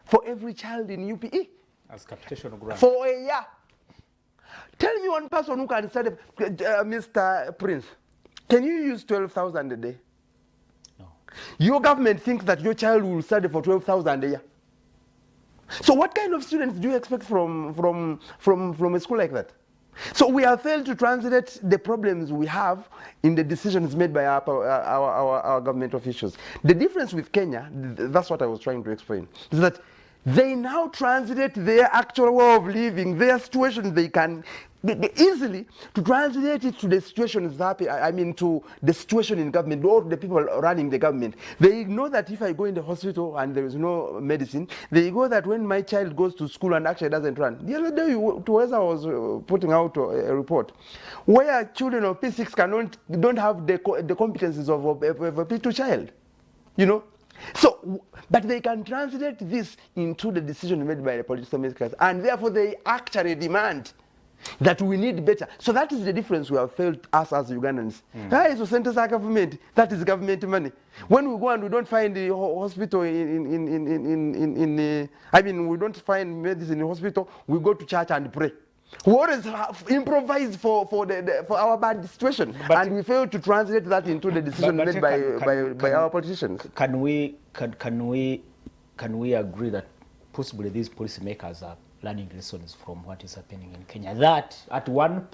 for every child in UPE. As capitation grant. For a year. Tell me one person who can study, Mr. Prince, can you use 12,000 a day? No. Your government thinks that your child will study for 12,000 a year. So what kind of students do you expect from a school like that? So we have failed to translate the problems we have in the decisions made by our government officials. The difference with Kenya, that's what I was trying to explain, is that they now translate their actual way of living, their situation. They can easily to translate it to the situations to the situation in government or the people running the government. They ignore that if I go in the hospital and there is no medicine, they ignore that when my child goes to school and actually doesn't run. The other day, I was putting out a report where children of P6 don't have the competencies of a P2 child, you know. So, but they can translate this into the decision made by the political makers, and therefore they actually demand that we need better. So that is the difference we have felt us as Ugandans. So centers are government, that is government money. When we go and we don't find the hospital we don't find medicine in the hospital, we go to church and pray. We always improvise for our bad situation, and we fail to translate that into the decision made by our politicians. Can we agree that possibly these policymakers are learning lessons from what is happening in Kenya? That at one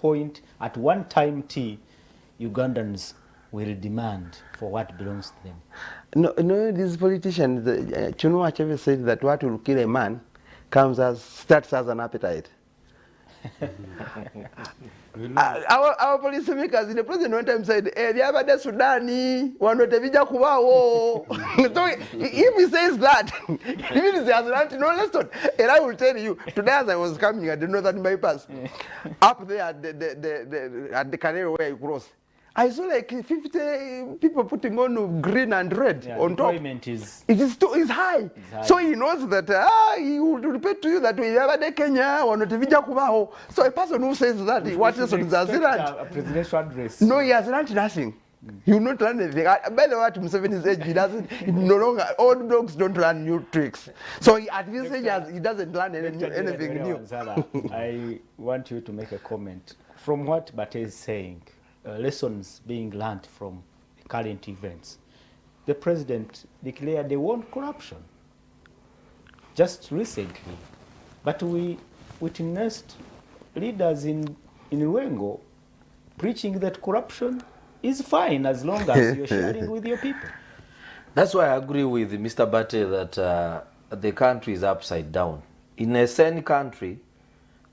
time, Ugandans will demand for what belongs to them. No, these politicians, Chuno Achebe said that what will kill a man starts as an appetite. Our policymakers in the president one time said, the other day Sudani, one of the Vija Kuwao. So if he says that, it means he has learned no lesson. And I will tell you, today as I was coming at the northern bypass, up there at the canal where you cross, I saw like 50 people putting on green and red on top. Is high. So he knows that he will repeat to you that we have a Kenya or not a. So a person who says that, what lesson has he learned? A presidential address. No, he has learned nothing. He will not learn anything. By the way, at Museveni's age, he doesn't, no longer, old dogs don't learn new tricks. So at this age, he doesn't learn anything new. I want you to make a comment. From what Bate is saying, lessons being learned from current events. The president declared they want corruption just recently, but we witnessed leaders in Luengo preaching that corruption is fine as long as you're sharing with your people. That's why I agree with Mr. Bate that the country is upside down. In a sane country,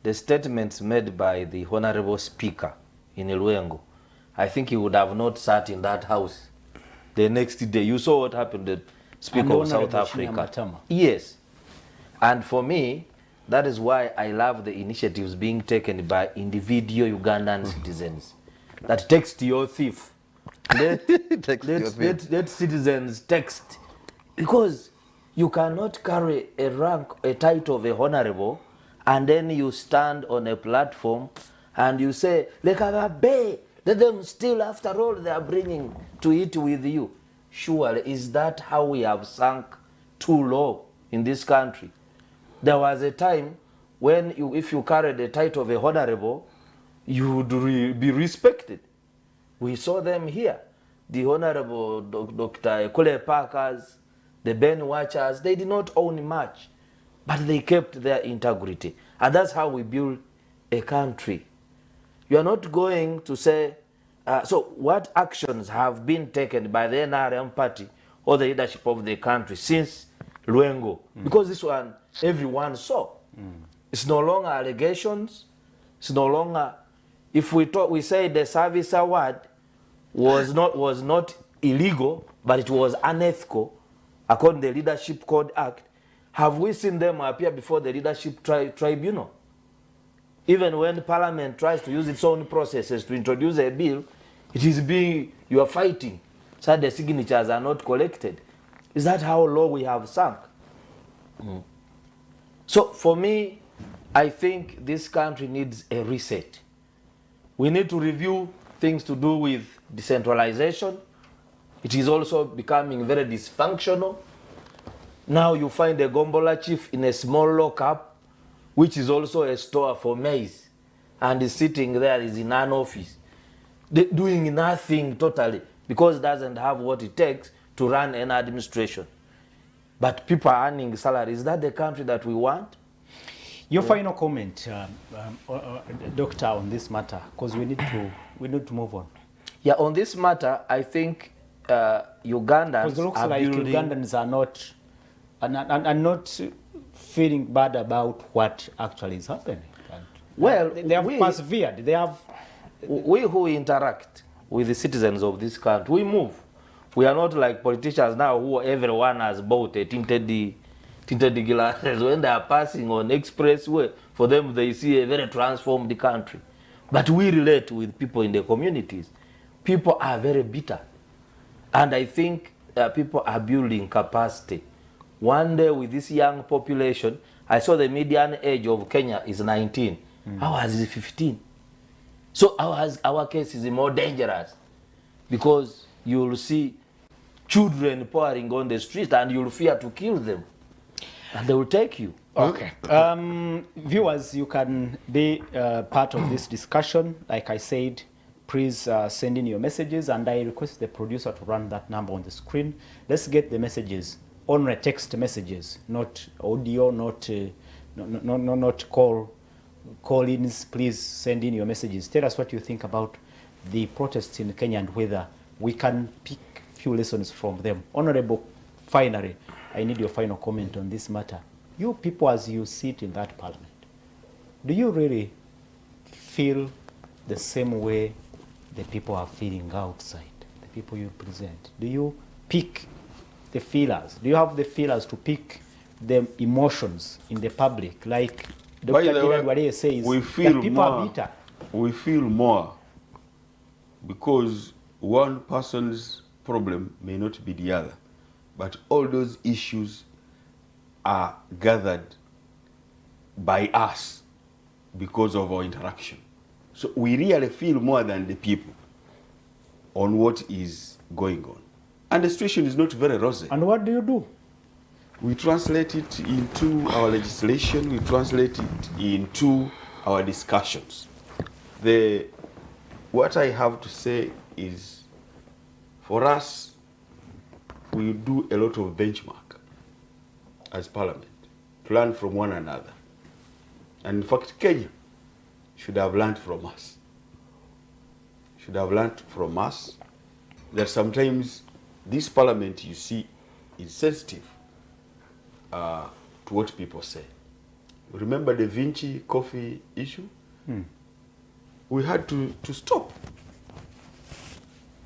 the statements made by the Honorable Speaker in Luengo, I think he would have not sat in that house the next day. You saw what happened to the Speaker of South Africa. Yes. And for me, that is why I love the initiatives being taken by individual Ugandan citizens. That text your thief. Let citizens text. Because You cannot carry a rank, a title of a honorable, and then you stand on a platform and you say, Lekagabe, let them steal after all they are bringing to eat with you. Surely, is that how we have sunk too low in this country? There was a time when if you carried the title of a honorable, you would be respected. We saw them here. The Honorable Dr. Ekule Parkers, the Ben Watchers, they did not own much, but they kept their integrity. And that's how we build a country. You are not going to say, so what actions have been taken by the NRM party or the leadership of the country since Luengo? Because this one, everyone saw. It's no longer allegations. It's no longer, if we say the service award was not illegal, but it was unethical, according to the Leadership Code Act. Have we seen them appear before the Leadership Tribunal? Even when Parliament tries to use its own processes to introduce a bill, you are fighting, so the signatures are not collected. Is that how low we have sunk? So for me, I think this country needs a reset. We need to review things to do with decentralization. It is also becoming very dysfunctional. Now you find a Gombola chief in a small lockup, which is also a store for maize, and is sitting there, is in an office, doing nothing totally, because it doesn't have what it takes to run an administration. But people are earning salaries. Is that the country that we want? Your final comment, Doctor, on this matter, because we need to move on. Yeah, on this matter, I think Ugandans because it looks are like building... Ugandans are not feeling bad about what actually is happening. Well, they have persevered. They have. We who interact with the citizens of this country, we move. We are not like politicians now who everyone has bought a tinted glasses. When they are passing on expressway, for them they see a very transformed country. But we relate with people in the communities. People are very bitter. And I think people are building capacity. One day with this young population, I saw the median age of Kenya is 19. Ours is 15. So our case is more dangerous, because you'll see children pouring on the street and you'll fear to kill them. And they will take you. Okay. Viewers, you can be part of this discussion. Like I said, please send in your messages, and I request the producer to run that number on the screen. Let's get the messages, only text messages, not audio, not call-ins. Please send in your messages. Tell us what you think about the protests in Kenya and whether we can pick few lessons from them. Honorable, finally, I need your final comment on this matter. You people, as you sit in that parliament, do you really feel the same way the people are feeling outside, the people you present? Do you pick the feelers? Do you have the feelers to pick the emotions in the public? Like Dr. Gilad says, we feel that people more, are bitter. We feel more because one person's problem may not be the other, but all those issues are gathered by us because of our interaction. So we really feel more than the people on what is going on. And the situation is not very rosy. And what do you do? We translate it into our legislation, we translate it into our discussions. What I have to say is, for us, we do a lot of benchmark as Parliament, to learn from one another. And in fact, Kenya should have learned from us. Should have learned from us that sometimes this Parliament, you see, is sensitive to what people say. Remember the Vinci coffee issue? We had to stop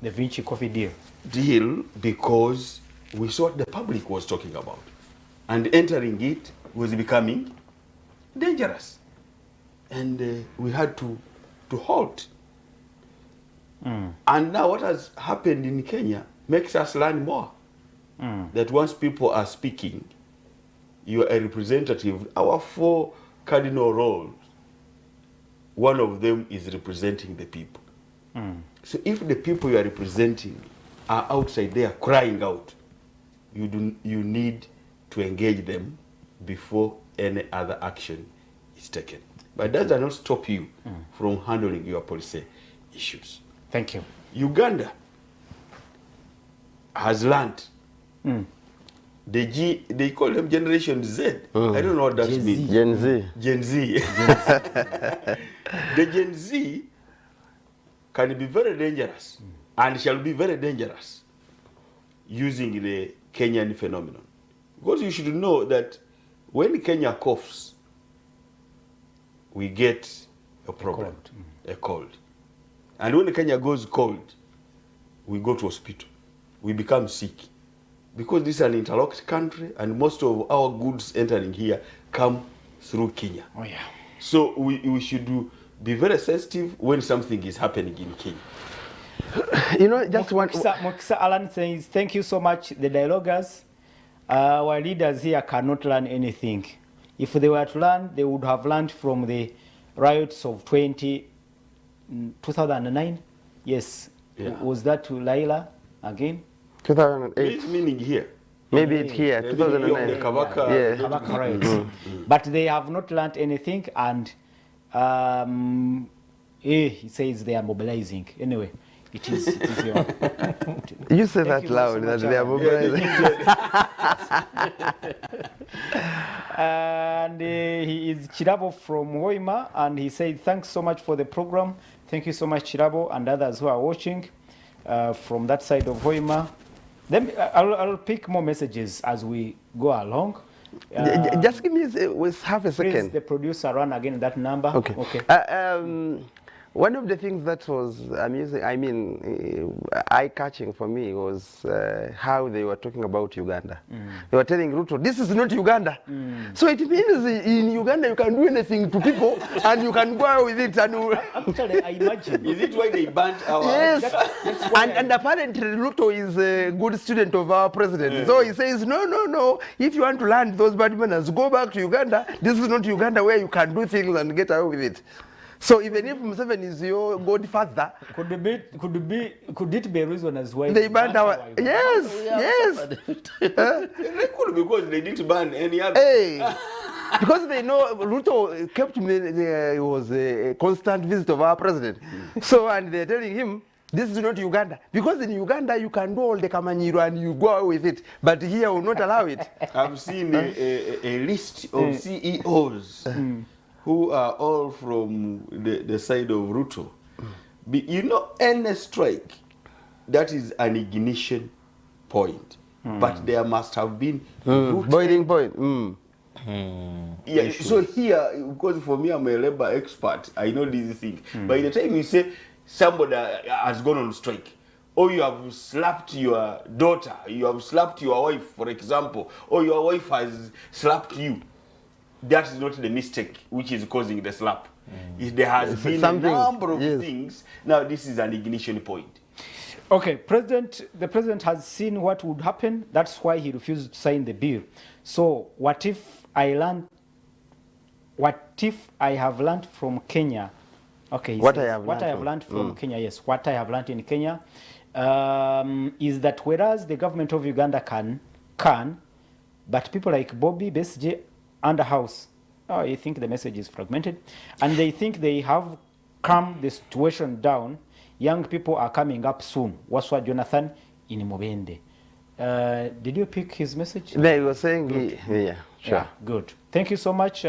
The Vinci coffee deal because we saw what the public was talking about. And entering it was becoming dangerous. And we had to halt. And now what has happened in Kenya makes us learn more. That once people are speaking, you are a representative. Our 4 cardinal roles, one of them is representing the people. So if the people you are representing are outside there crying out, you need to engage them before any other action is taken. But that does not stop you from handling your policy issues. Thank you. Uganda has learned. They call them Generation Z. I don't know what that means. Gen Z. Gen Z. The Gen Z can be very dangerous and shall be very dangerous using the Kenyan phenomenon. Because you should know that when Kenya coughs, we get a problem, a cold. And when Kenya goes cold, we go to hospital. We become sick. Because this is an interlocked country and most of our goods entering here come through Kenya. Oh yeah. So we should be very sensitive when something is happening in Kenya. You know, just one... Mokisa Alan says, thank you so much, the dialoguers. Our leaders here cannot learn anything. If they were to learn, they would have learned from the riots of 2009. Yes. Yeah. Was that to Laila again? 2008. Meaning here. Maybe it's here, 2009. The Kabaka, Yeah. Kabaka riots. But they have not learned anything, and he says they are mobilizing. Anyway, it is your... You say Thank that you loud, so that much, they are mobilizing. And he is Chirabo from Hoima, and he said, thanks so much for the program. Thank you so much, Chirabo, and others who are watching from that side of Hoima. Then I'll pick more messages as we go along. Just give me with half a Please, second. the producer, run again that number. Okay. Okay. One of the things that was amusing, I mean, eye-catching for me was how they were talking about Uganda. They were telling Ruto, this is not Uganda. So it means in Uganda you can do anything to people and you can go with it. And Actually, I imagine. Is it why they banned our... yes, That's why and apparently Ruto is a good student of our president. So he says, no, if you want to land those bad manners, go back to Uganda. This is not Uganda where you can do things and get away with it. So even if Museveni is your godfather, could it be a reason as why they banned our... Yes. They could, because they didn't ban any other. Hey, because they know Ruto kept me, he was a constant visitor of our president. So, and they're telling him, this is not Uganda. Because in Uganda, you can do all the Kamanyiro and you go out with it. But here, will not allow it. I've seen a list of CEOs who are all from the side of Ruto. You know, any strike, that is an ignition point. But there must have been Boiling point. Yeah, so here, because for me, I'm a labor expert, I know these things. By the time you say somebody has gone on strike, or you have slapped your daughter, you have slapped your wife, for example, or your wife has slapped you, that is not the mistake which is causing the slap. If there has been a number of things, now this is an ignition point. Okay, the president has seen what would happen. That's why he refused to sign the bill. So what if I have learned from Kenya? Okay, what says, I have learned from Kenya, yes. What I have learned in Kenya is that whereas the government of Uganda can, but people like Bobby, Besigye, Underhouse, I think the message is fragmented, and they think they have calmed the situation down. Young people are coming up soon. Waswa Jonathan in Mubende. Did you pick his message? They were saying, yeah, sure. Yeah, good. Thank you so much,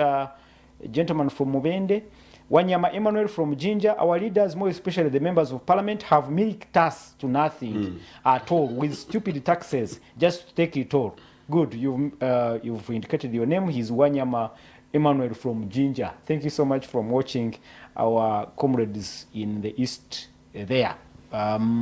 gentleman from Mubende. Wanyama Emmanuel from Jinja. Our leaders, more especially the members of parliament, have milked us to nothing at all with stupid taxes just to take it all. Good, you've indicated your name. He's Wanyama Emmanuel from Jinja. Thank you so much for watching our comrades in the east there.